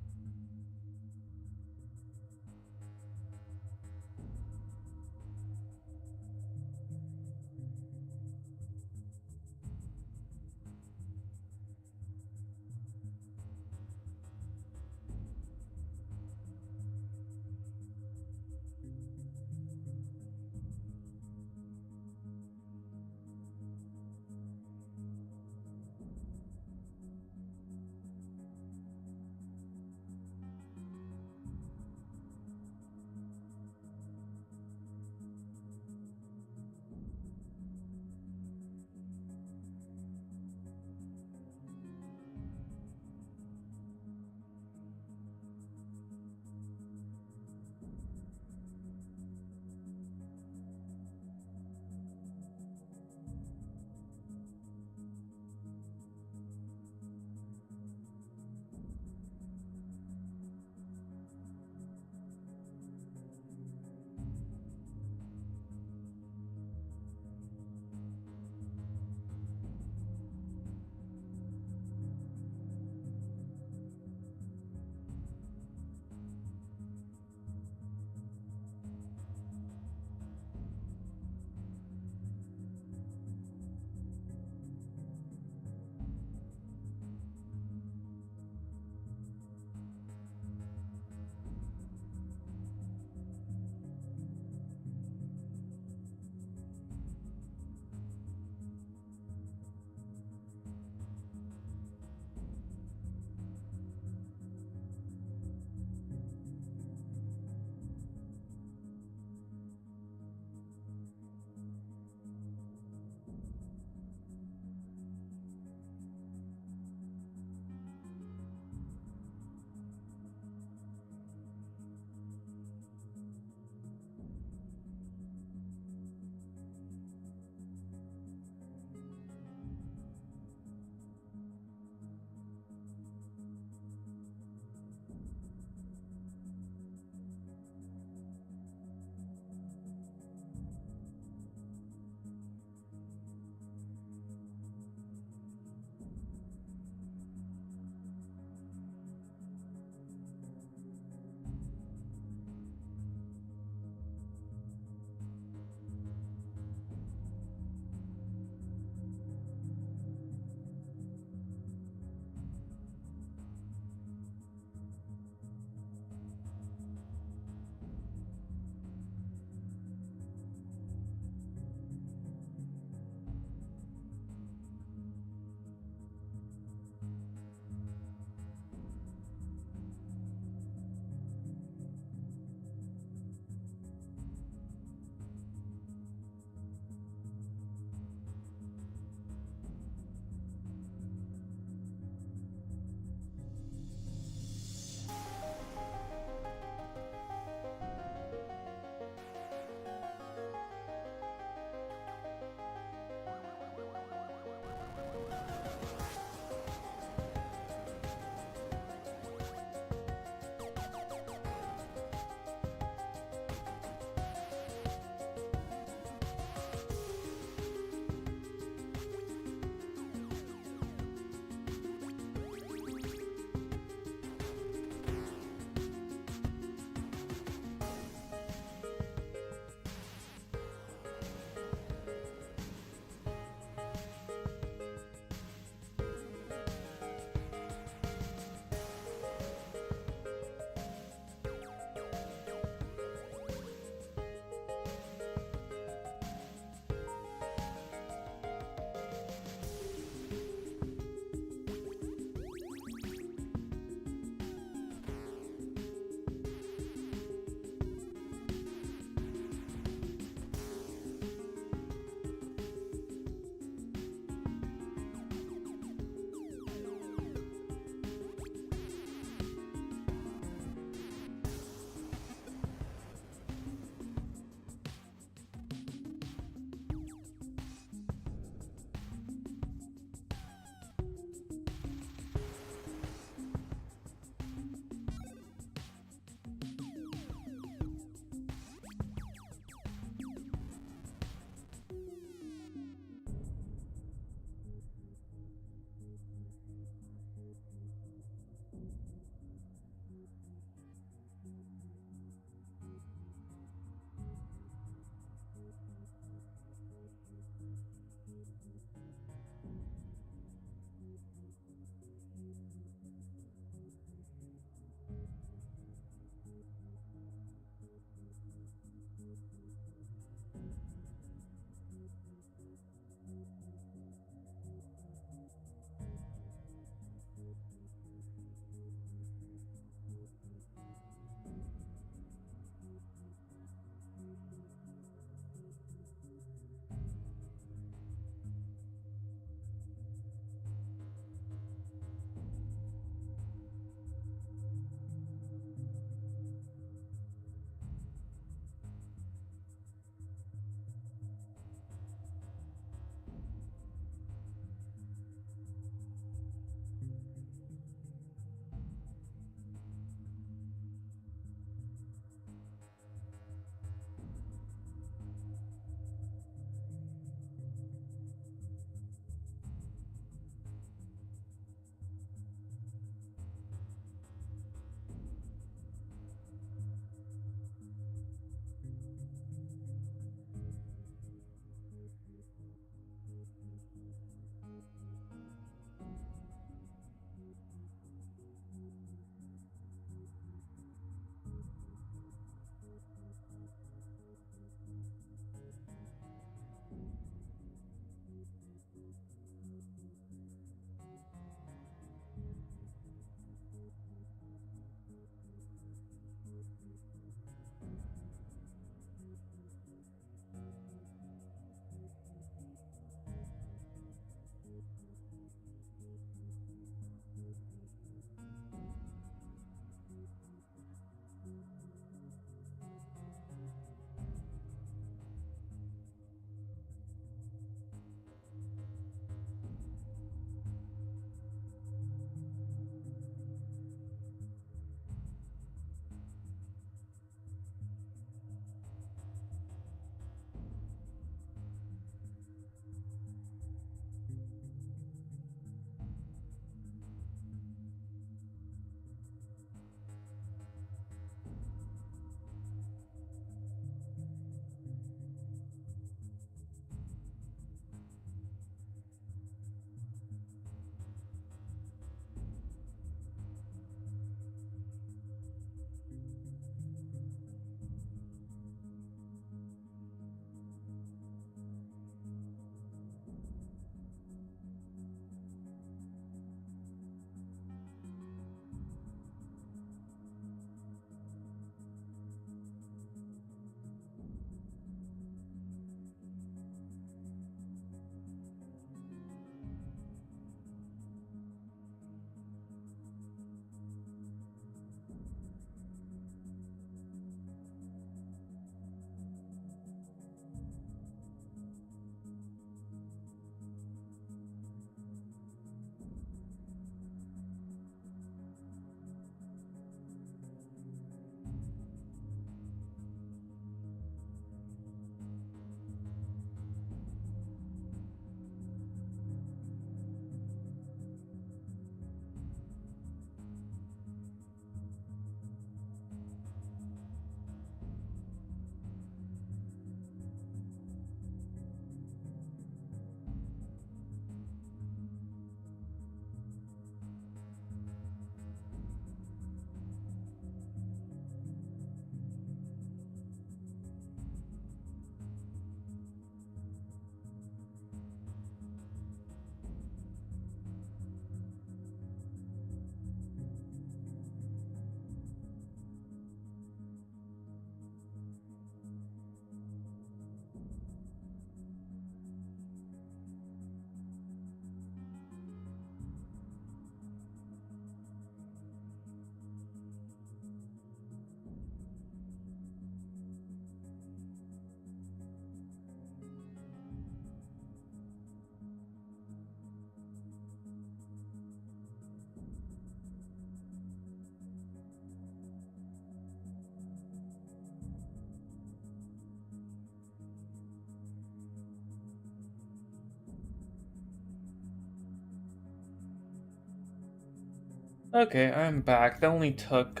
Okay, I'm back. That only took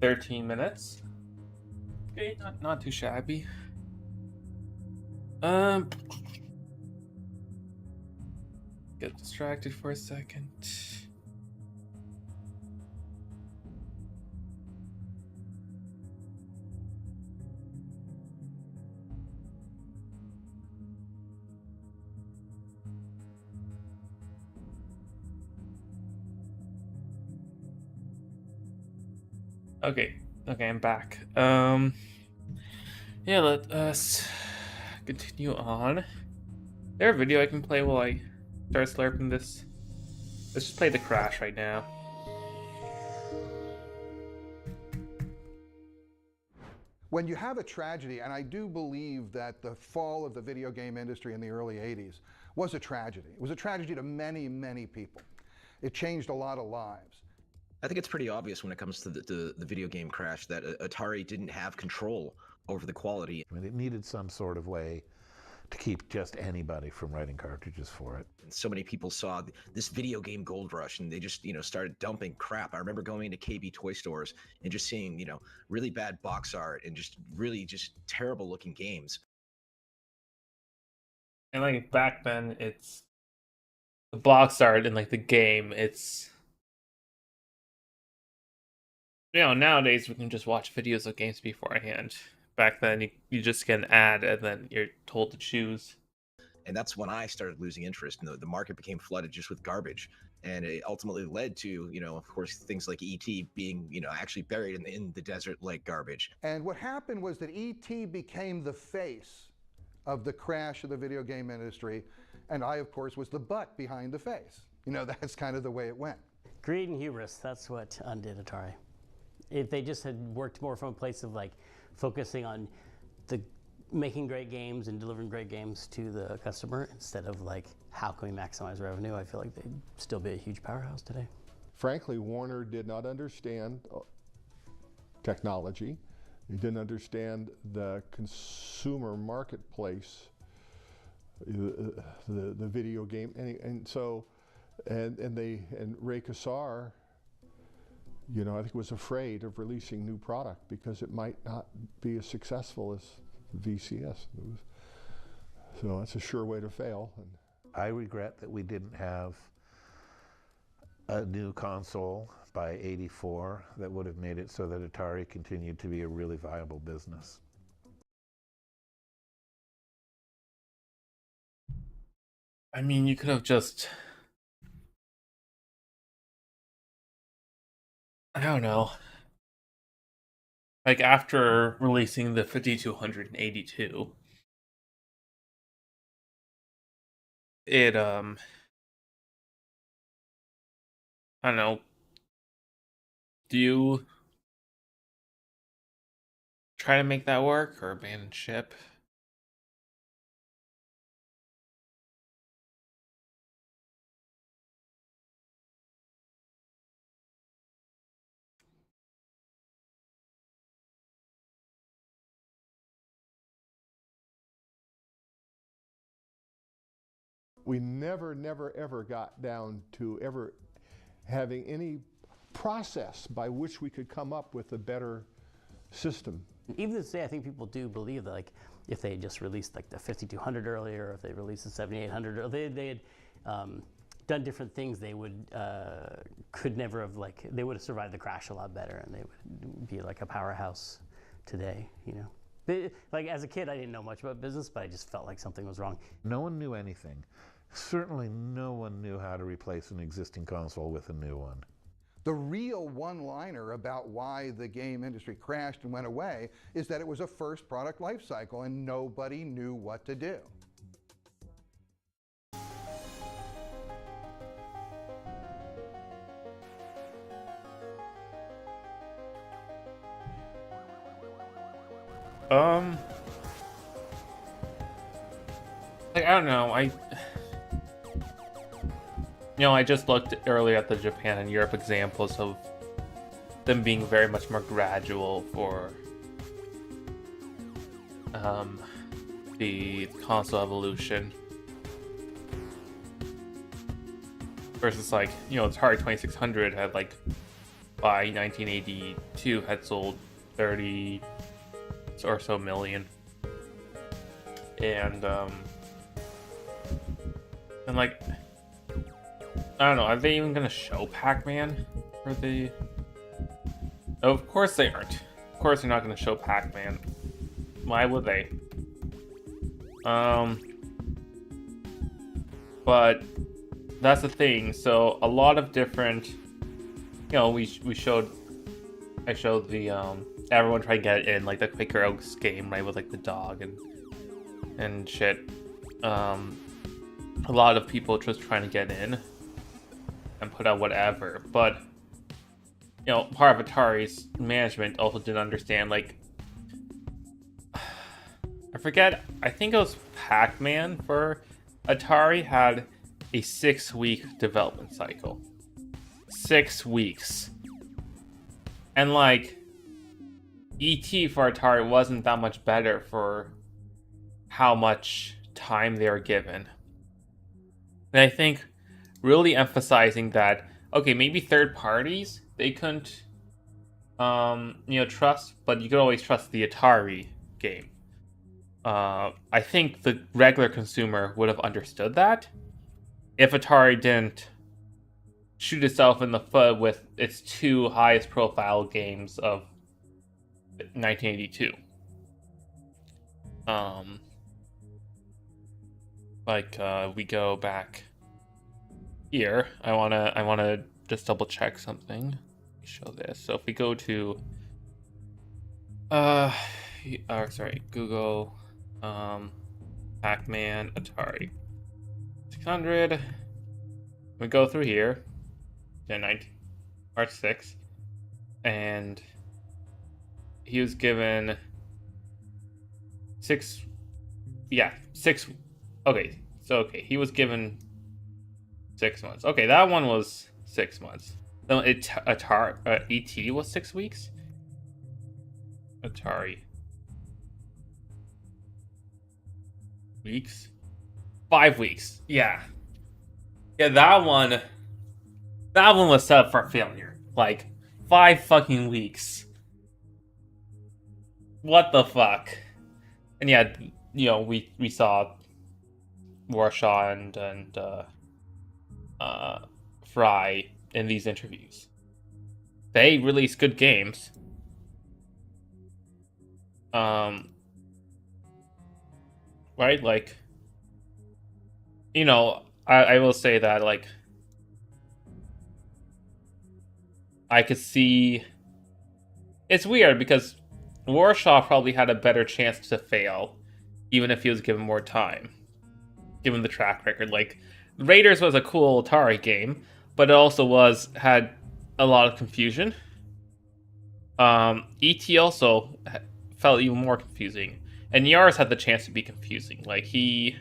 13 minutes. Okay, not too shabby. Um, get distracted for a second. Okay, I'm back. Yeah, let us continue on. Is there a video I can play while I start slurping this? Let's just play the crash right now. When you have a tragedy, and I do believe that the fall of the video game industry in the early 80s was a tragedy. It was a tragedy to many, many people. It changed a lot of lives. I think it's pretty obvious when it comes to the video game crash that Atari didn't have control over the quality. I mean, it needed some sort of way to keep just anybody from writing cartridges for it. And so many people saw this video game gold rush and they just, started dumping crap. I remember going into KB toy stores and just seeing, really bad box art and just really just terrible looking games. And like back then, it's the box art and like the game. It's nowadays we can just watch videos of games beforehand. Back then, you just get an ad and then you're told to choose. And that's when I started losing interest, and the market became flooded just with garbage. And it ultimately led to, of course, things like E.T. being, actually buried in the desert like garbage. And what happened was that E.T. became the face of the crash of the video game industry, and I, of course, was the butt behind the face. That's kind of the way it went. Greed and hubris, that's what undid Atari. If they just had worked more from a place of like focusing on making great games and delivering great games to the customer instead of like how can we maximize revenue, I feel like they'd still be a huge powerhouse today. Frankly, Warner did not understand technology. He didn't understand the consumer marketplace, the video game, and so Ray Kassar, I think was afraid of releasing new product because it might not be as successful as VCS. So that's a sure way to fail. I regret that we didn't have a new console by '84 that would have made it so that Atari continued to be a really viable business. I mean, you could have just, I don't know. Like after releasing the 5282, it I don't know. Do you try to make that work or abandon ship? We never, ever got down to ever having any process by which we could come up with a better system. Even to say, I think people do believe that like if they just released like the 5200 earlier, or if they released the 7800, or they had done different things, they would could never have they would have survived the crash a lot better, and they would be like a powerhouse today. Like as a kid, I didn't know much about business, but I just felt like something was wrong. No one knew anything. Certainly no one knew how to replace an existing console with a new one. The real one-liner about why the game industry crashed and went away is that it was a first product life cycle and nobody knew what to do. Like I don't know, I just looked earlier at the Japan and Europe examples of them being very much more gradual for the console evolution versus like, you know, Atari 2600 had like by 1982 had sold 30 or so million. And like, I don't know, are they even gonna show Pac-Man for the... Oh, of course they aren't. Of course they're not gonna show Pac-Man. Why would they? But that's the thing. So a lot of different, you know, I showed the everyone trying to get in like the Quaker Oaks game, right, with like the dog and shit. A lot of people just trying to get in and put out whatever, but you know, part of Atari's management also didn't understand, like, I forget, I think it was Pac-Man for Atari had a 6-week development cycle. 6 weeks. And like, E.T. for Atari wasn't that much better for how much time they were given. And I think really emphasizing that, okay, maybe third parties, they couldn't, you know, trust, but you could always trust the Atari game. I think the regular consumer would have understood that if Atari didn't shoot itself in the foot with its 2 highest profile games of 1982. We go back here. I wanna just double check something. Show this. So if we go to Google Pac-Man Atari 600. We go through here. Yeah, March 6th. And he was given 6. Okay, so he was given 6 months. Okay, that one was 6 months. No, Atari ET was 6 weeks. Atari weeks, 5 weeks. Yeah, that one was set up for failure. Like 5 fucking weeks. What the fuck? And yeah, you know, we saw Warshaw and Fry in these interviews. They release good games. Right? Like, you know, I will say that, like, I could see... It's weird because Warshaw probably had a better chance to fail, even if he was given more time, given the track record. Like, Raiders was a cool Atari game, but it also had a lot of confusion. E.T. also felt even more confusing. And Yars had the chance to be confusing. Like, he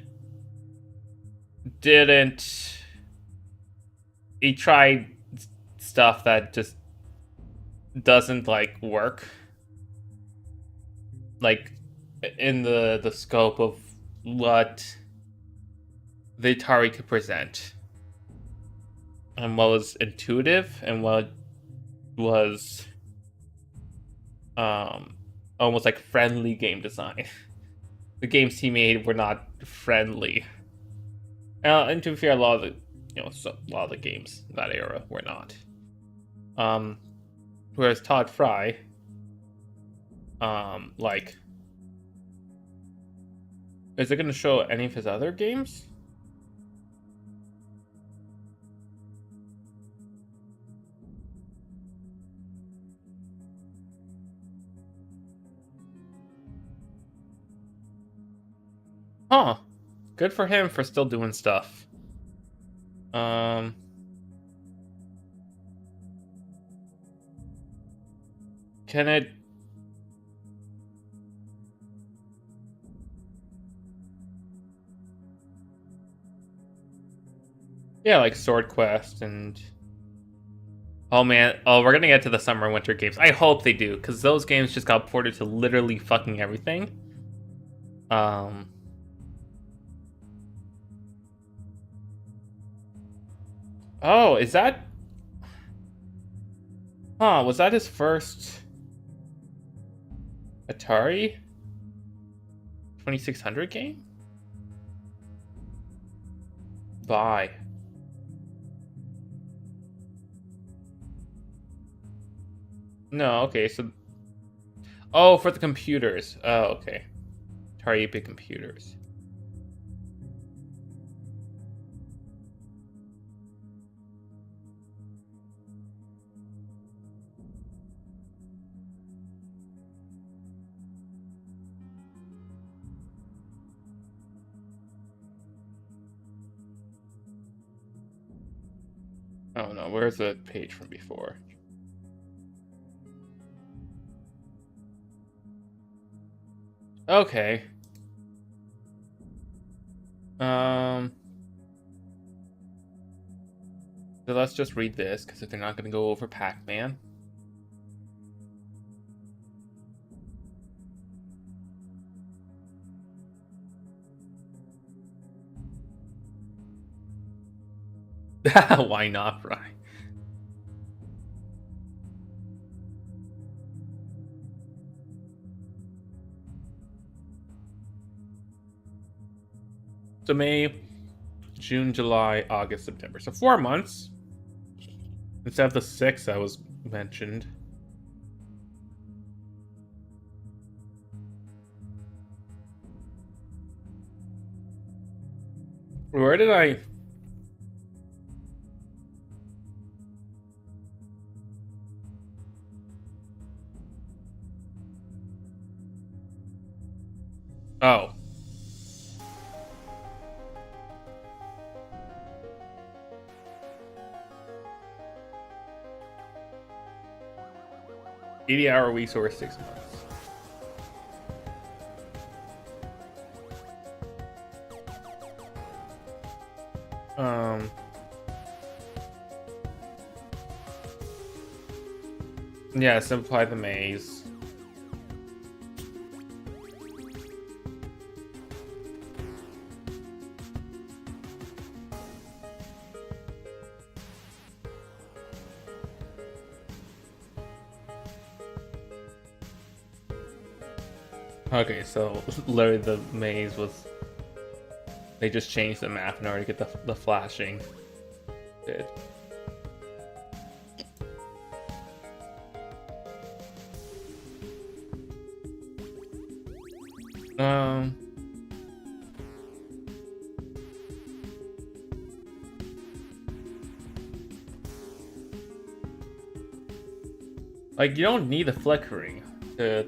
tried stuff that just doesn't, like, work. Like, in the scope of what the Atari could present. And what was intuitive and what was almost like friendly game design. The games he made were not friendly. And to be fair, a lot of the games in that era were not. Whereas Todd Fry, like, is it going to show any of his other games? Huh. Good for him for still doing stuff. Can it... Yeah, like Sword Quest and... Oh man, we're gonna get to the summer and winter games. I hope they do, because those games just got ported to literally fucking everything. Oh, is that... Huh, was that his first Atari 2600 game? Bye. No, okay, so... Oh, for the computers. Oh, okay. Atari 8-bit computers. Oh no, where's the page from before? Okay. Um... So let's just read this, because if they're not going to go over Pac-Man. Why not, Brian? So May, June, July, August, September. So 4 months. Instead of the 6 that was mentioned. Where did I... Oh. $80-hour weeks or 6 months. Yeah, simplify the maze. Okay, so literally the maze was... They just changed the map in order to get the flashing. Did. Like, you don't need the flickering to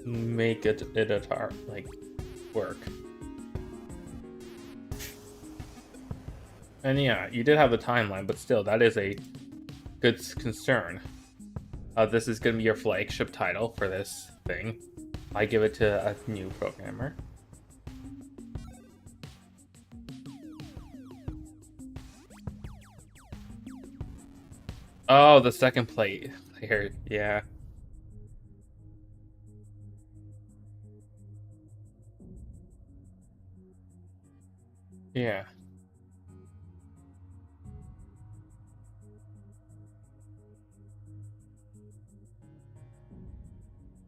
make it like work. And yeah, you did have the timeline, but still, that is a good concern. This is going to be your flagship title for this thing. I give it to a new programmer. Oh, the second player. Yeah. Yeah.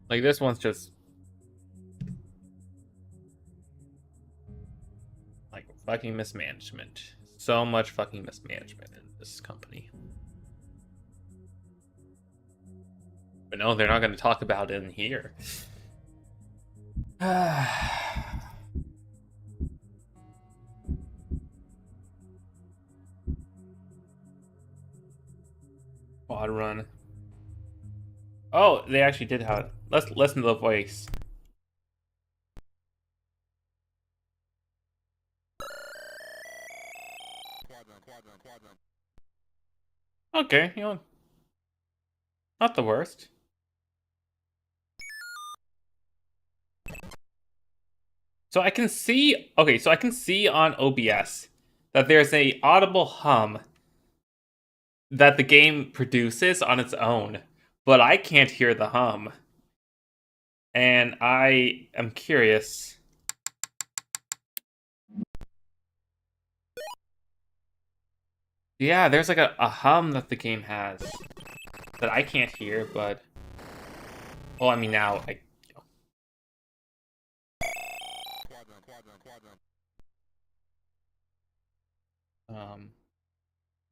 Like, this one's just... like, fucking mismanagement. So much fucking mismanagement in this company. But no, they're not going to talk about it in here. Quad run. Oh, they actually did have it. Let's listen to the voice. Okay, you know, not the worst. So I can see, okay, so I can see on OBS that there's a audible hum that the game produces on its own, but I can't hear the hum. And I am curious. Yeah, there's like a hum that the game has that I can't hear, but well, I mean now I.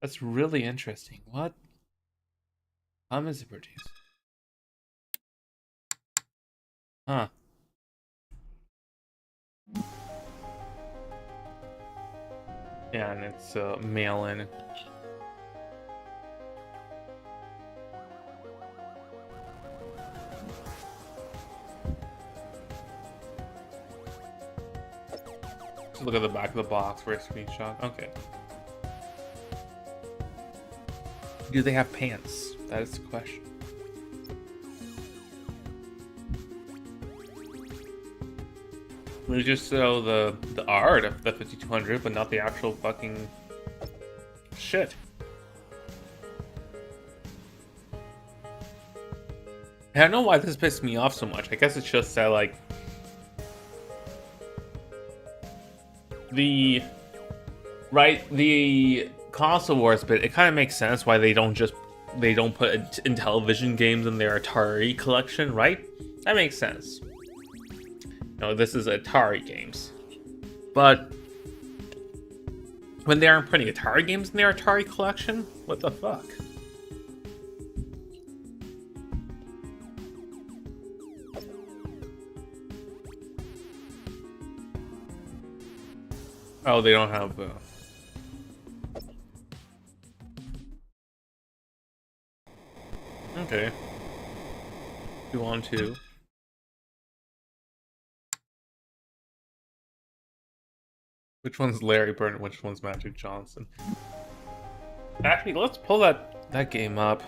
That's really interesting. What hum is it produce? Huh. Yeah, and it's mail-in. Just look at the back of the box for a screenshot. Okay. Do they have pants? That is the question. They just show the art of the 5200, but not the actual fucking shit. I don't know why this pissed me off so much. I guess it's just that like the console wars bit. It kind of makes sense why they don't put Intellivision games in their Atari collection, right? That makes sense. No, this is Atari games. But when they aren't putting Atari games in their Atari collection, what the fuck? Oh, they don't have. Okay. You want to? Which one's Larry Bird and which one's Magic Johnson? Actually, let's pull that game up.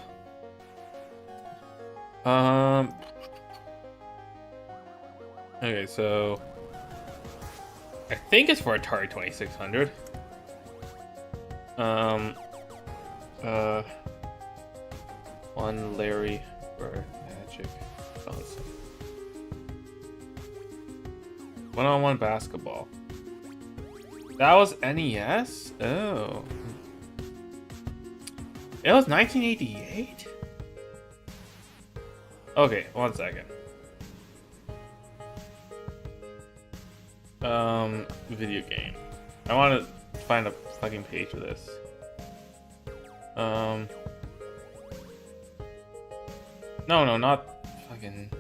Okay, so I think it's for Atari 2600. One Larry Bird Magic Johnson. One-on-one basketball. That was NES? Oh. It was 1988? Okay, 1 second. Video game. I want to find a fucking page for this. No, not fucking...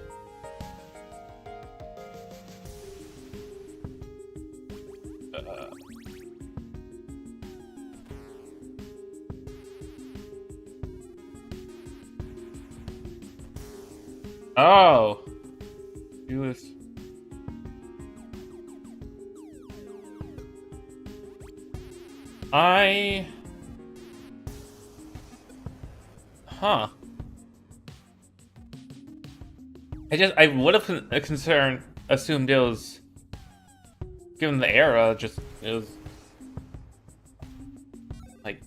Oh! Do this. Huh. I would have assumed it was, given the era, it was, like,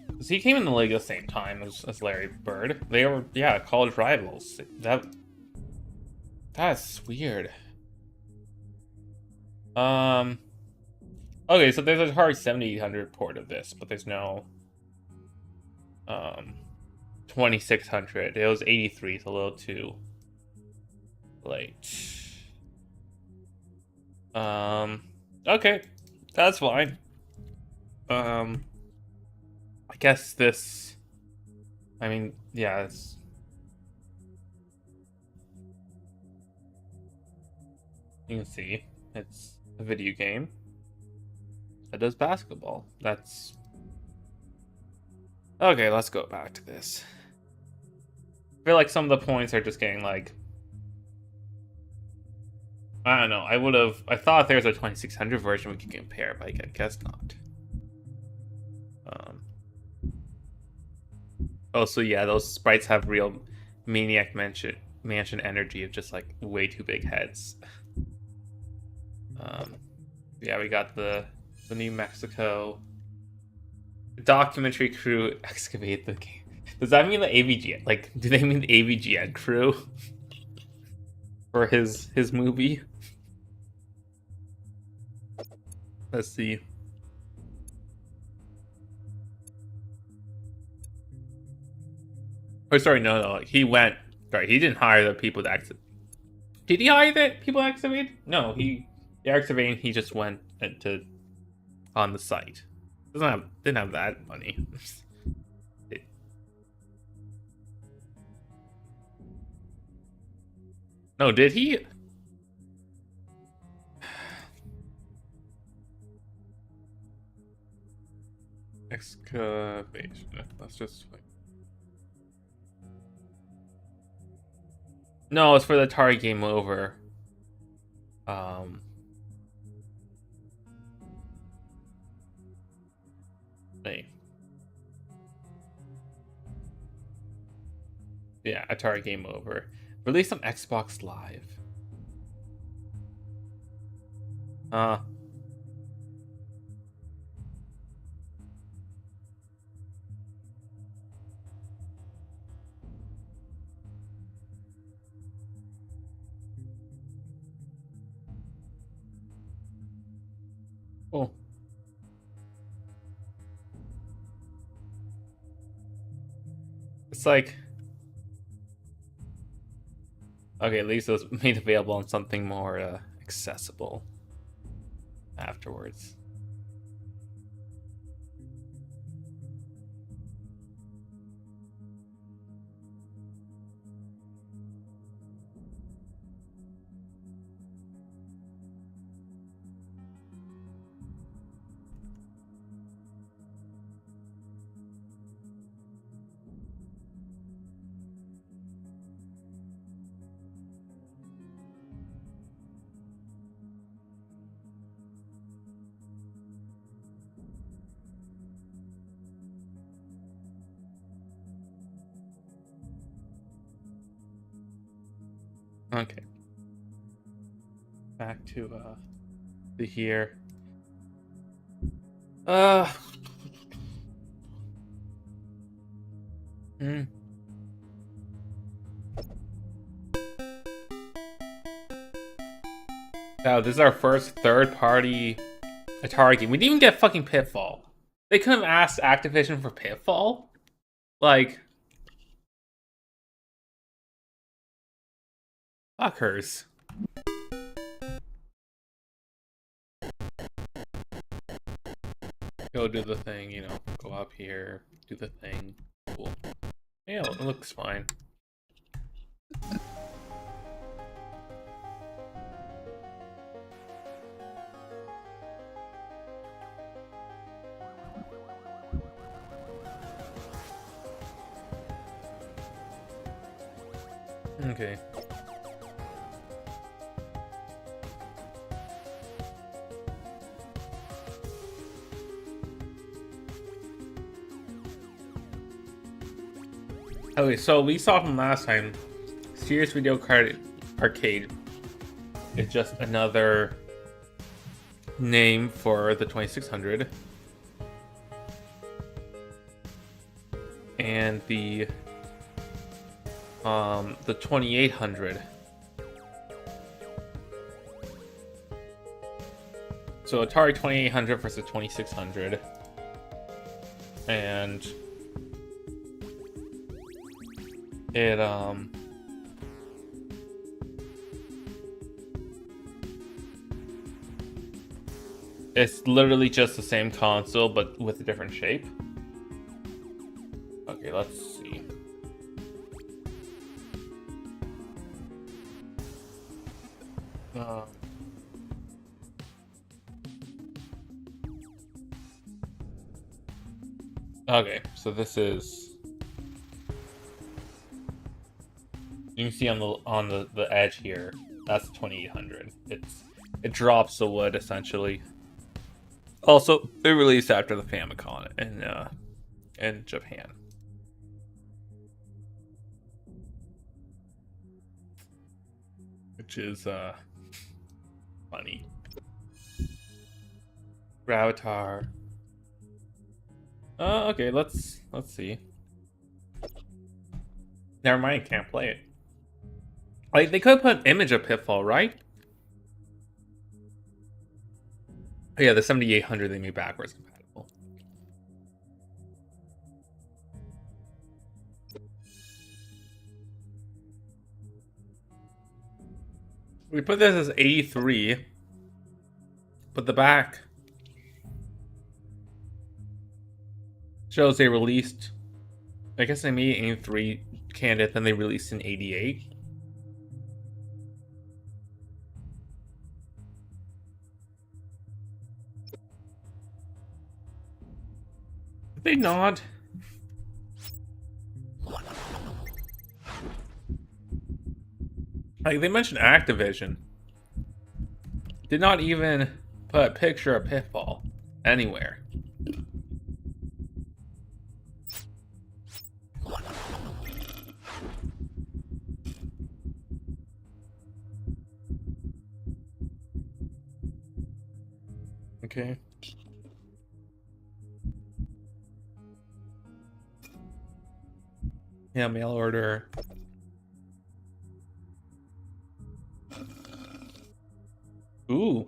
because he came in the league at the same time as Larry Bird. They were, yeah, college rivals. That's weird. Okay, so there's a Atari 7800 port of this, but there's no 2600. It was 83, it's a little too late. Okay, that's fine. I guess this, I mean, yeah, it's, you can see it's a video game that does basketball. That's okay. Let's go back to this. I feel like some of the points are just getting like, I don't know. I thought there's a 2600 version we could compare, but I guess not. Oh, so yeah, those sprites have real Maniac Mansion energy of just like way too big heads. Yeah, we got the New Mexico documentary crew excavate the game. Does that mean the AVG? Like, do they mean the AVGN crew for his movie? Let's see. Oh, sorry, no. Like, he went. Sorry, he didn't hire the people to activate. Did he hire the people to activate? No, he activated. He just went into on the site. Didn't have that money. No, did he? Excavation. Let's just. No, it's for the Atari Game Over. Hey. Yeah, Atari Game Over. Released on Xbox Live. Oh. It's like, okay, at least it was made available on something more accessible afterwards. Okay. Back to the here. Hmm. Now, this is our first third-party Atari game. We didn't even get fucking Pitfall. They couldn't have asked Activision for Pitfall? Like, fuckers. Go do the thing, you know, go up here, do the thing. Cool. Yeah, it looks fine. Okay. Okay, so we saw from last time, Serious Video Card Arcade is just another name for the 2600. And the 2800. So Atari 2800 versus 2600. And it it's literally just the same console but with a different shape. Okay, let's see. Okay, so this is, you can see on the edge here. That's 2800. It drops the wood essentially. Also, it released after the Famicom in Japan. Which is funny. Gravatar. Okay, let's see. Never mind, can't play it. Like, they could put an image of Pitfall, right? Oh, yeah, the 7800 they made backwards compatible. We put this as 83, but the back shows they released. I guess they made 83 candidate, then they released in 88. Did they not? Like, they mentioned Activision. Did not even put a picture of Pitfall anywhere. Okay. Yeah, mail order. Ooh.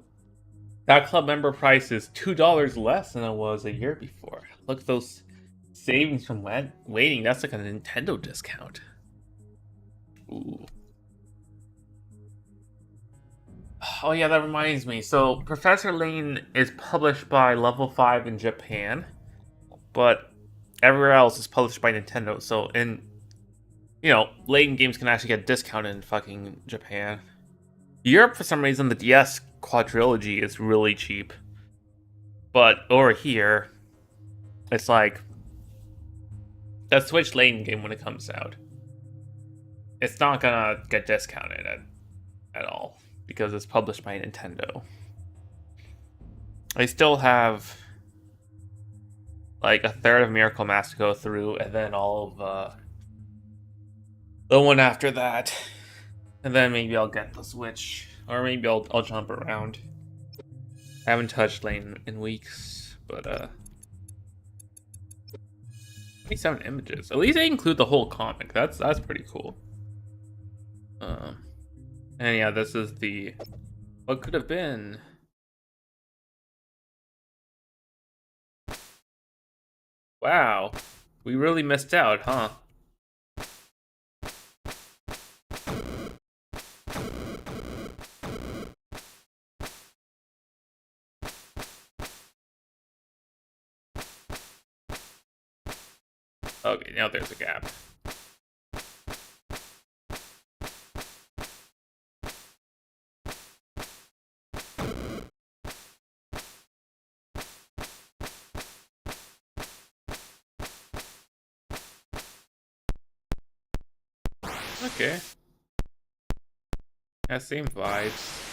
That club member price is $2 less than it was a year before. Look at those savings from waiting. That's like a Nintendo discount. Ooh. Oh yeah, that reminds me. So Professor Layton is published by Level 5 in Japan, but everywhere else is published by Nintendo. So Layton games can actually get discounted in fucking Japan. Europe, for some reason, the DS quadrilogy is really cheap. But over here, it's like the Switch Layton game when it comes out. It's not gonna get discounted at all because it's published by Nintendo. I still have like a third of Miracle Mask to go through, and then all of the one after that, and then maybe I'll get the Switch, or maybe I'll jump around. I haven't touched Lane in weeks, but 27 images. At least they include the whole comic. That's pretty cool. And yeah, this is the what could have been. Wow, we really missed out, huh? Okay, now there's a gap. Okay. Yeah, same vibes.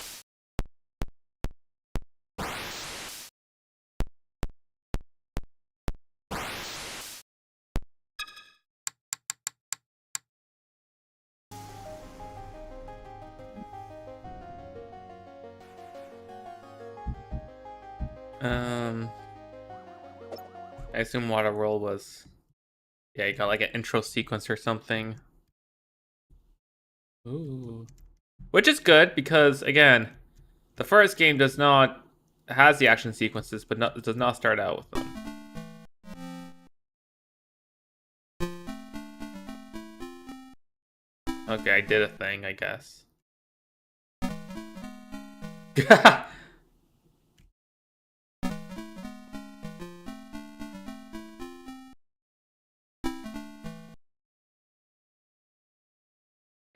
I assume Waterworld was, yeah, you got like an intro sequence or something. Ooh. Which is good because, again, the first game has the action sequences, but does not start out with them. Okay, I did a thing, I guess.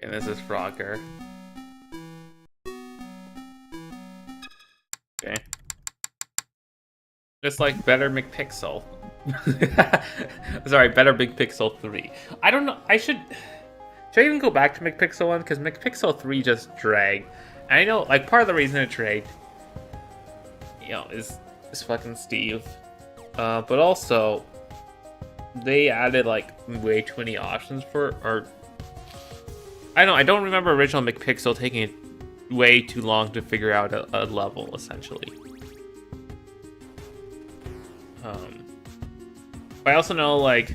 And this is Frogger. Okay. Just like Better McPixel. Sorry, Better Big Pixel 3. I don't know. Should I even go back to McPixel 1? Because McPixel 3 just dragged. And I know, like, part of the reason it dragged, is fucking Steve. But also, they added, like, way too many options I don't remember original McPixel taking it way too long to figure out a level, essentially. I also know, like,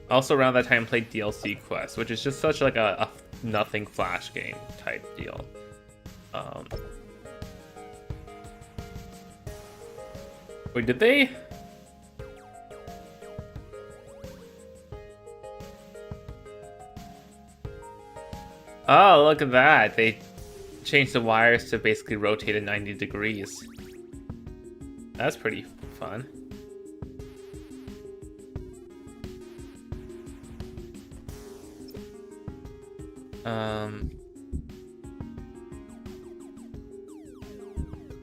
around that time played DLC Quest, which is just such like a nothing flash game type deal. Wait, did they? Oh, look at that. change the wires to basically rotate at 90 degrees. That's pretty fun.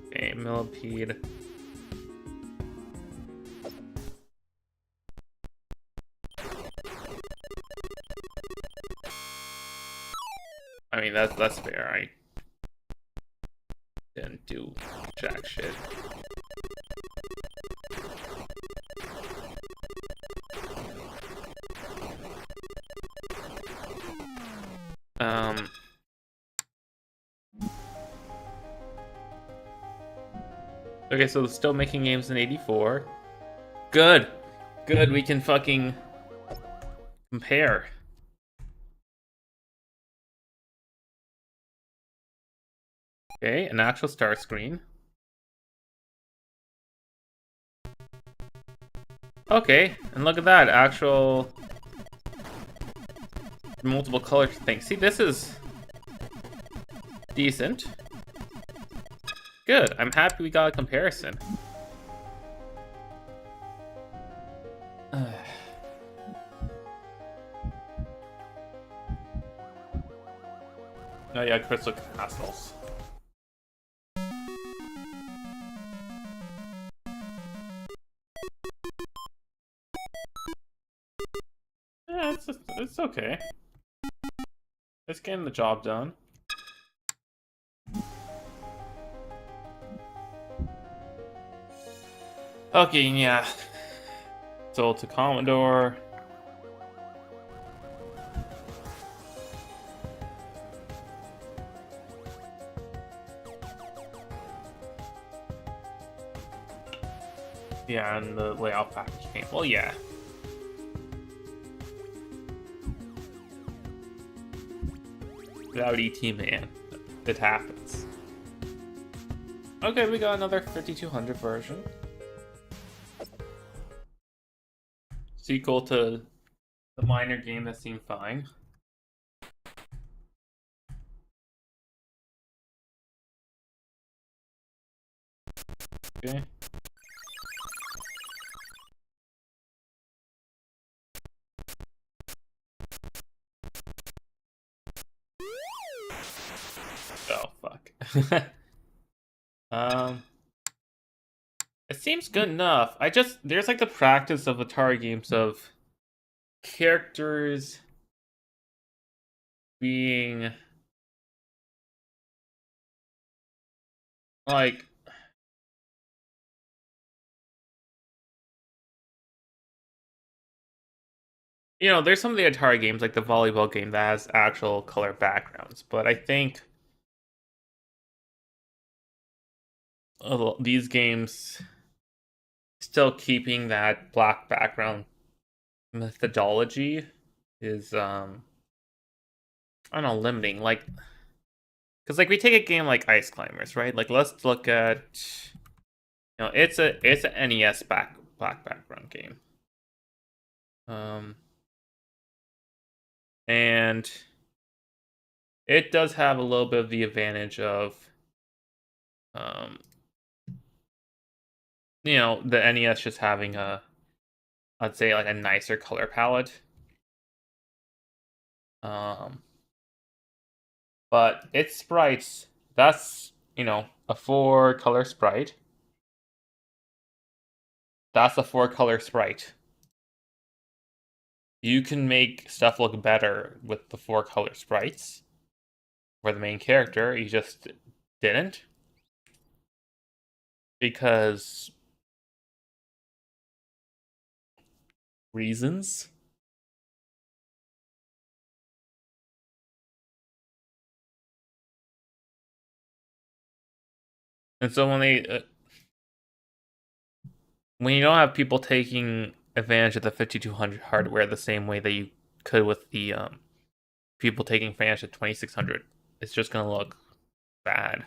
Okay, millipede. I mean, that's fair. I didn't do jack shit. Okay, so still making games in 84. Good. Good, we can fucking compare. Okay, an actual start screen. Okay, and look at that, actual multiple color thing. See, this is decent. Good, I'm happy we got a comparison. Oh yeah, Crystal Castles. Yeah, it's okay. It's getting the job done. Okay, yeah. Sold to Commodore. Yeah, and the layout package came. Well, yeah. Without ET, man. It happens. Okay, we got another 5200 version. Sequel to the minor game that seemed fine. Okay. Oh, fuck. It seems good enough. There's like the practice of Atari games of characters being like there's some of the Atari games like the volleyball game that has actual color backgrounds, but I think these games still keeping that black background methodology is I don't know, limiting, like, because like we take a game like Ice Climbers, right? Like, let's look at it's an NES black background game, and it does have a little bit of the advantage of the NES just having I'd say like a nicer color palette. But its sprites, that's, a 4-color sprite. That's a 4-color sprite. You can make stuff look better with the 4-color sprites for the main character. You just didn't. Because reasons. And so when you don't have people taking advantage of the 5200 hardware the same way that you could with the people taking advantage of 2600, it's just gonna look bad.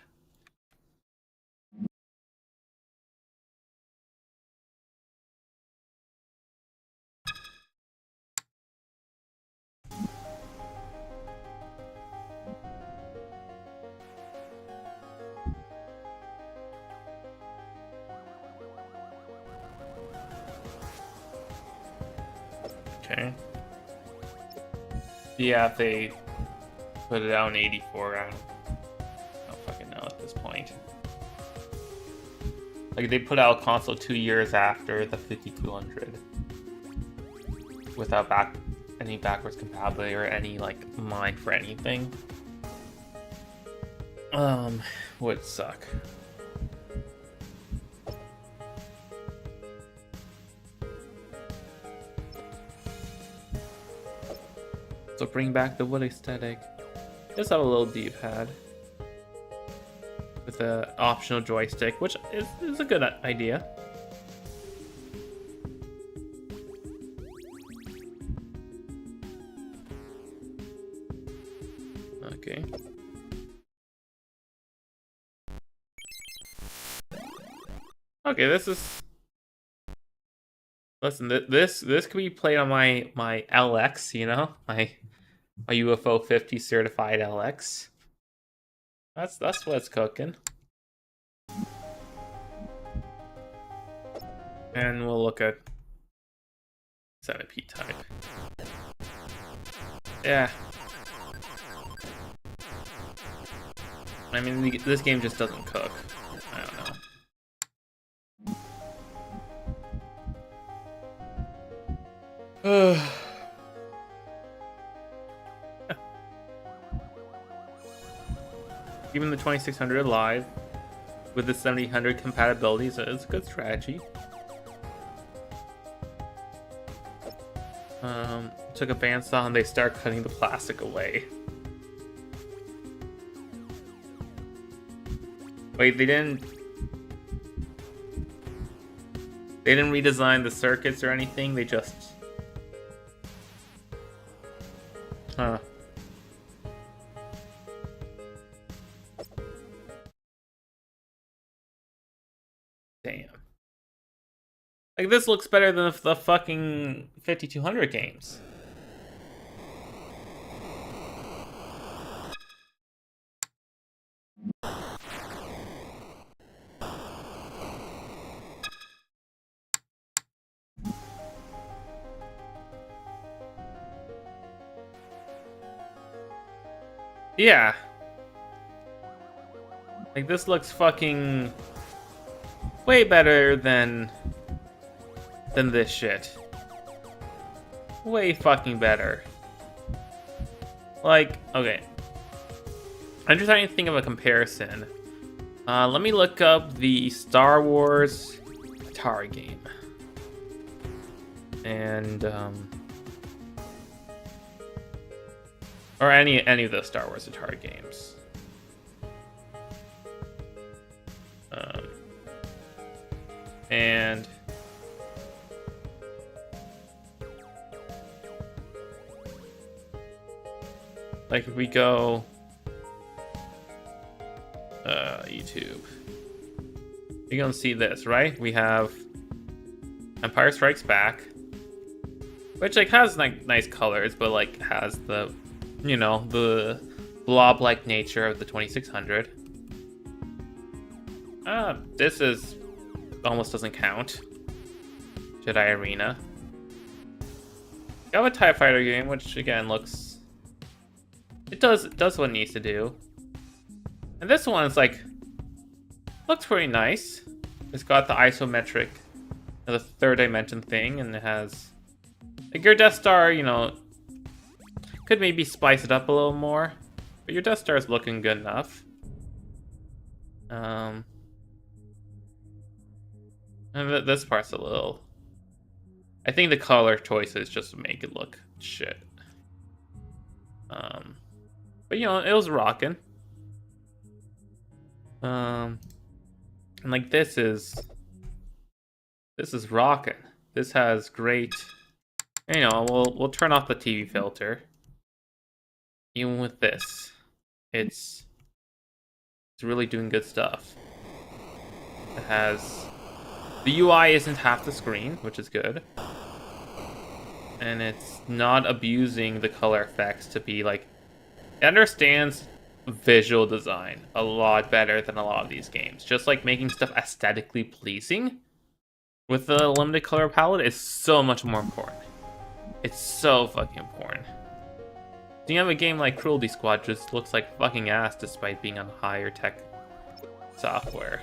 Okay. Yeah, if they put it out in 84, I don't fucking know at this point. Like, they put out a console 2 years after the 5200 without any backwards compatibility or any, like, mind for anything. Would suck. So bring back the wood aesthetic. Just have a little D-pad with an optional joystick, which is a good idea. Okay. Okay, this is. Listen, this could be played on my LX, you know, my UFO 50 certified LX. That's what's cooking. And we'll look at centipede type. Yeah. I mean, this game just doesn't cook. I don't know. Even the 2600 Live with the 7000 compatibility is a good strategy. Took a bandsaw and they start cutting the plastic away. Wait, they didn't redesign the circuits or anything, they just... Huh. Damn. Like, this looks better than the fucking 5200 games. Yeah. Like, this looks fucking way better than this shit. Way fucking better. Like, okay. I'm just trying to think of a comparison. Let me look up the Star Wars Atari game. And, or any of the Star Wars Atari games. And like, if we go YouTube, you're gonna see this, right? We have Empire Strikes Back, which like has like nice colors, but like has the, you know, the blob-like nature of the 2600. This is almost doesn't count. Jedi Arena. You have a TIE Fighter game, which again looks, it does what it needs to do. And this one is like, looks pretty nice. It's got the isometric, the third dimension thing, and it has like your Death Star, you know, could maybe spice it up a little more, but your Death Star is looking good enough. And this part's a little, I think the color choices just make it look shit. But you know, it was rocking. And like this is rocking. This has great, you know, we'll turn off the TV filter. Even with this, it's really doing good stuff. It has, the UI isn't half the screen, which is good. And it's not abusing the color effects to be like, it understands visual design a lot better than a lot of these games. Just like making stuff aesthetically pleasing with the limited color palette is so much more important. It's so fucking important. Do you have a game like Cruelty Squad just looks like fucking ass despite being on higher tech software?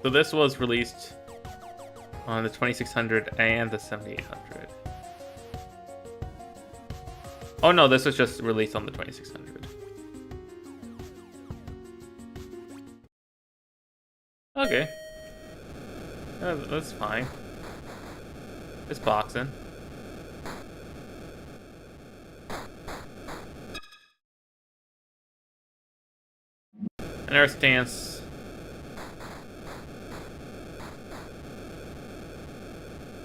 So this was released on the 2600 and the 7800. Oh no, this was just released on the 2600. Okay. That's fine. It's boxing. And our stance.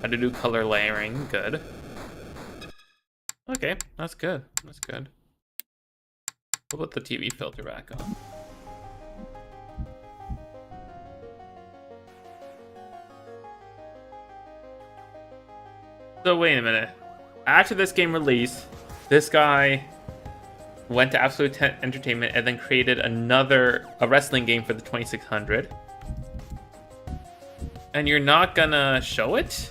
How to do color layering, good. Okay, that's good. That's good. We'll put the TV filter back on. So wait a minute. After this game release, this guy went to Absolute Entertainment and then created a wrestling game for the 2600. And you're not gonna show it?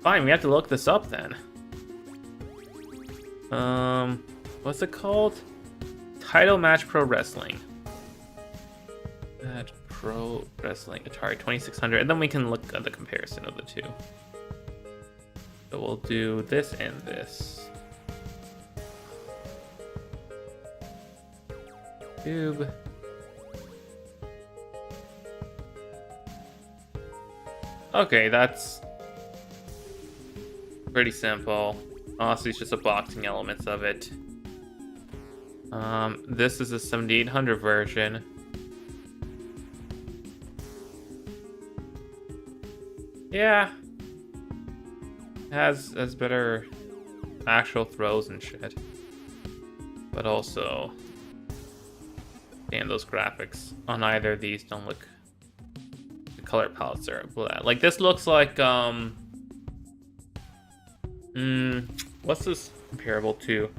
Fine, we have to look this up then. What's it called? Title Match Pro Wrestling. Match Pro Wrestling, Atari 2600, and then we can look at the comparison of the two. So we'll do this and this. Tube. Okay, that's pretty simple. Honestly, it's just the boxing elements of it. This is a 7800 version. Yeah. Has better actual throws and shit. But also, damn, those graphics on either of these don't look. The color palettes are blah. Like this looks like what's this comparable to?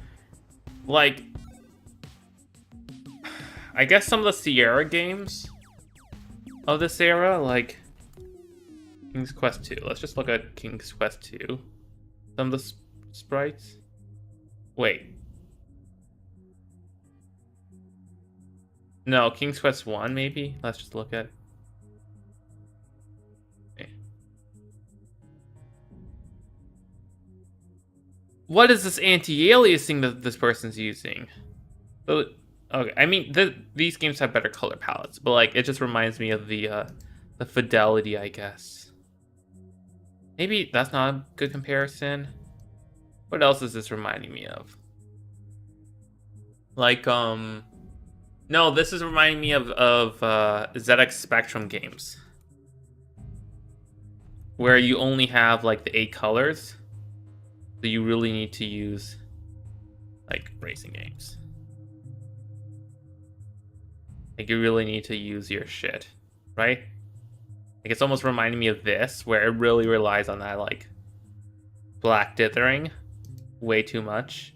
Like, I guess some of the Sierra games of this era, like King's Quest 2. Let's just look at King's Quest 2. Some of the sprites. Wait. No, King's Quest 1 maybe? Let's just look at. Okay. What is this anti-aliasing that this person's using? So, okay, I mean, these games have better color palettes, but like it just reminds me of the fidelity, I guess. Maybe that's not a good comparison. What else is this reminding me of? Like, no, this is reminding me of ZX Spectrum games, where you only have like the 8 colors, so you really need to use like racing games. Like you really need to use your shit, right? Like it's almost reminding me of this, where it really relies on that like black dithering way too much.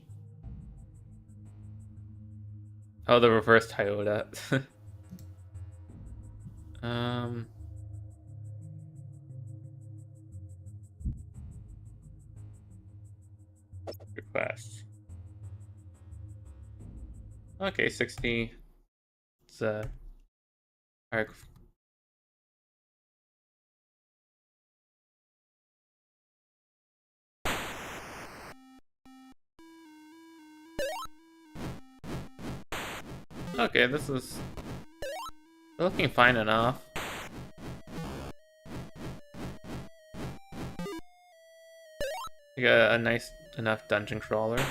Oh, the reverse Toyota. Request. Okay, 60. It's alright. Okay, this is looking fine enough. We got a nice enough dungeon crawler.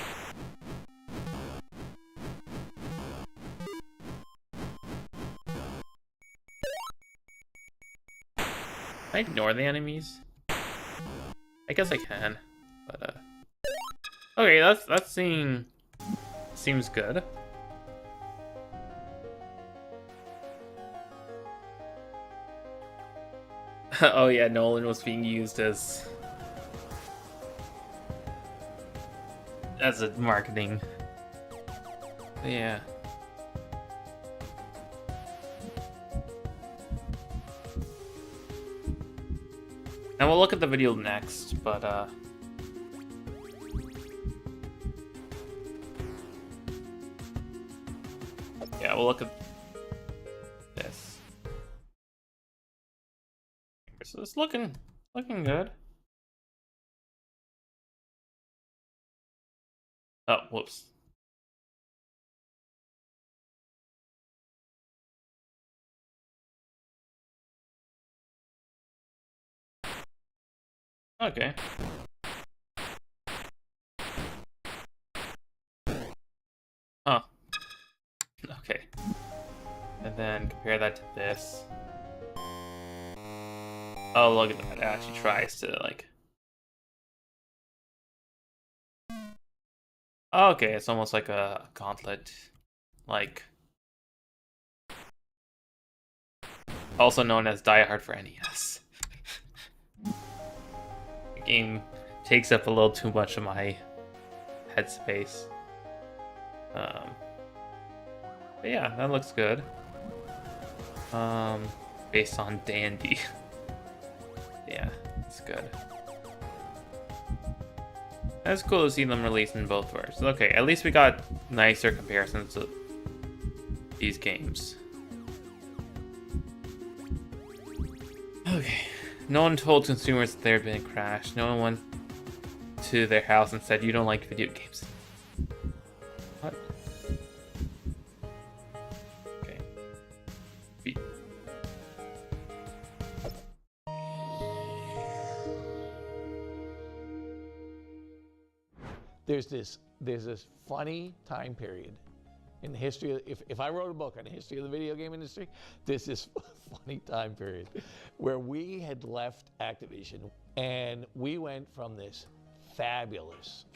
Can I ignore the enemies? I guess I can, but okay, that's seems good. Oh yeah, Nolan was being used as a marketing. Yeah. And we'll look at the video next, but yeah, we'll look at this. So it's looking good. Oh, whoops. Okay. Huh. Okay. And then compare that to this. Oh, look at that. It actually tries to, like... Oh, okay, it's almost like a gauntlet. Like... Also known as Die Hard for NES. The game takes up a little too much of my headspace. But yeah, that looks good. Based on Dandy. Yeah, it's good. That's cool to see them released in both versions. Okay, at least we got nicer comparisons of these games. Okay. No one told consumers that there had been a crash. No one went to their house and said, "You don't like video games." What? Okay. There's this funny time period in the history of, if I wrote a book on the history of the video game industry, there's this funny time period where we had left Activision and we went from this fabulous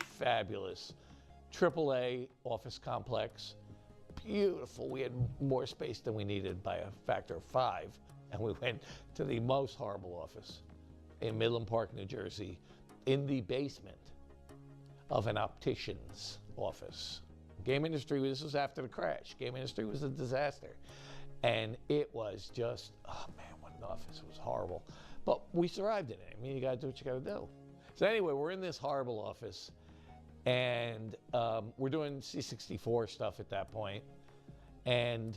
AAA office complex, beautiful. We had more space than we needed by a factor of 5, and we went to the most horrible office in Midland Park, New Jersey, in the basement of an optician's office. Game industry, this was after the crash. Game industry was a disaster. And it was just, oh man, what an office. It was horrible. But we survived in it. I mean, you gotta do what you gotta do. So anyway, we're in this horrible office and we're doing C64 stuff at that point. And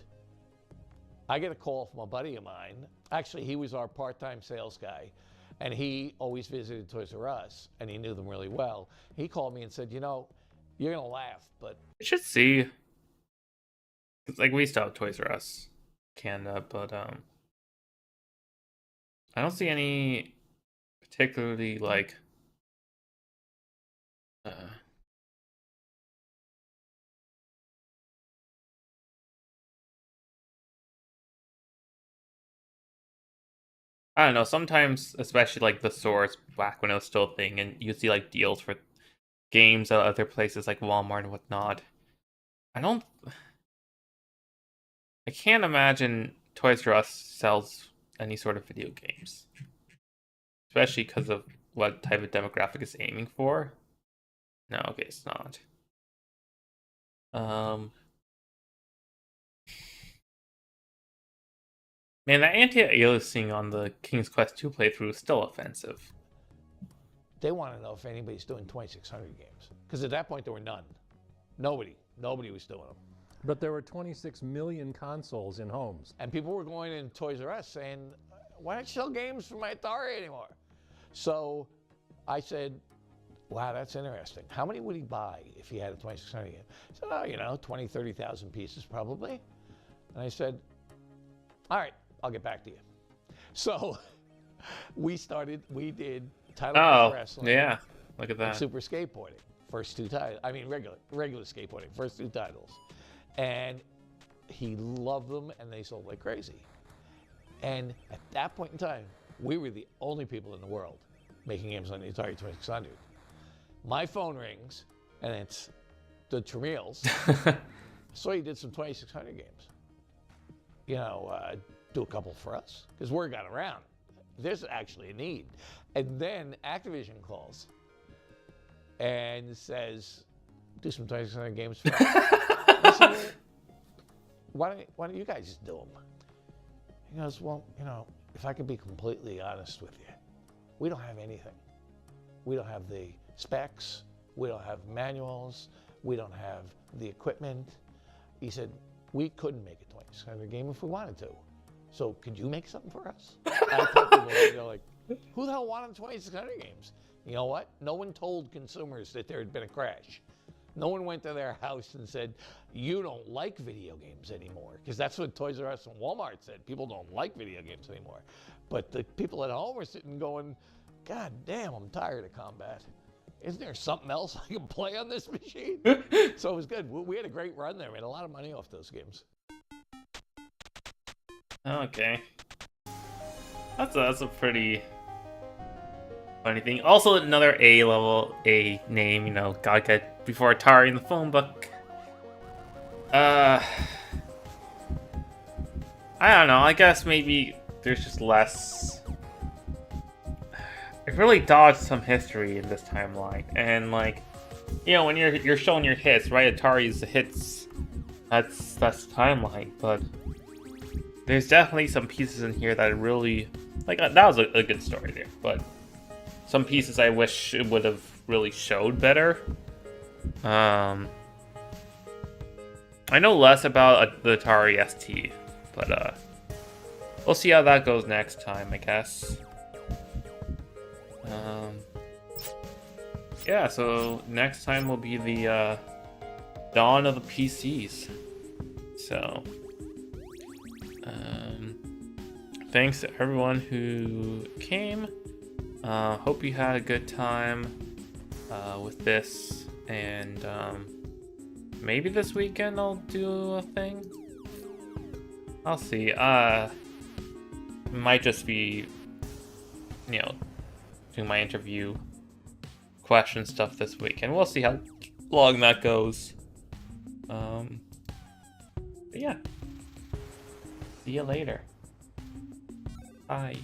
I get a call from a buddy of mine. Actually, he was our part-time sales guy. And he always visited Toys R Us, and he knew them really well. He called me and said, "You know, you're gonna laugh, but You should see. It's like we still have Toys R Us, Canada, but I don't see any particularly like I don't know. Sometimes, especially like the stores back when it was still a thing, and you see like deals for games at other places like Walmart and whatnot. I don't. I can't imagine Toys R Us sells any sort of video games, especially because of what type of demographic it's aiming for. No, okay, it's not. Man, that anti-aliasing on the King's Quest 2 playthrough is still offensive. they want to know if anybody's doing 2600 games. Because at that point, there were none. Nobody was doing them. But there were 26 million consoles in homes. And people were going in Toys R Us saying, why don't you sell games for my Atari anymore? So I said, wow, that's interesting. How many would he buy if he had a 2600 game? He said, oh, you know, 20, 30,000 pieces probably. And I said, all right, I'll get back to you. So we did title wrestling. Yeah, look at that. And super skateboarding, first two titles. I mean, regular skateboarding, first two titles. And he loved them, and they sold like crazy. And at that point in time, we were the only people in the world making games on the Atari 2600. My phone rings, and it's the Tramiels. So he did some 2600 games. You know, do a couple for us, because word got around. There's actually a need. And then Activision calls and says, do some 2600 games for us. I said, why don't you guys just do them? He goes, well, you know, if I could be completely honest with you, We don't have anything. We don't have the specs. We don't have manuals. We don't have the equipment. He said, we couldn't make a 20-600 game if we wanted to. So could you make something for us? I tell people, they're like, who the hell wanted 2600 games? You know what? No one told consumers that there had been a crash. No one went to their house and said, you don't like video games anymore. Because that's what Toys R Us and Walmart said. People don't like video games anymore. But the people at home were sitting going, God damn, I'm tired of combat. Isn't there something else I can play on this machine? So it was good. We had a great run there. We had a lot of money off those games. Okay. That's a pretty funny thing. Also, another A name, you know, gotta get before Atari in the phone book. I don't know. I guess maybe there's just less. It really dodged some history in this timeline, and like, you know, when you're showing your hits, right? Atari's hits. That's the timeline, but there's definitely some pieces in here that really like. That was a good story there, but some pieces I wish it would have really showed better. I know less about the Atari ST, but we'll see how that goes next time, I guess. Yeah, so next time will be the dawn of the PCs. So, thanks to everyone who came. Hope you had a good time with this, and maybe this weekend I'll do a thing. I'll see. It might just be, you know, doing my interview question stuff this weekend. We'll see how long that goes. But yeah. See you later. Bye.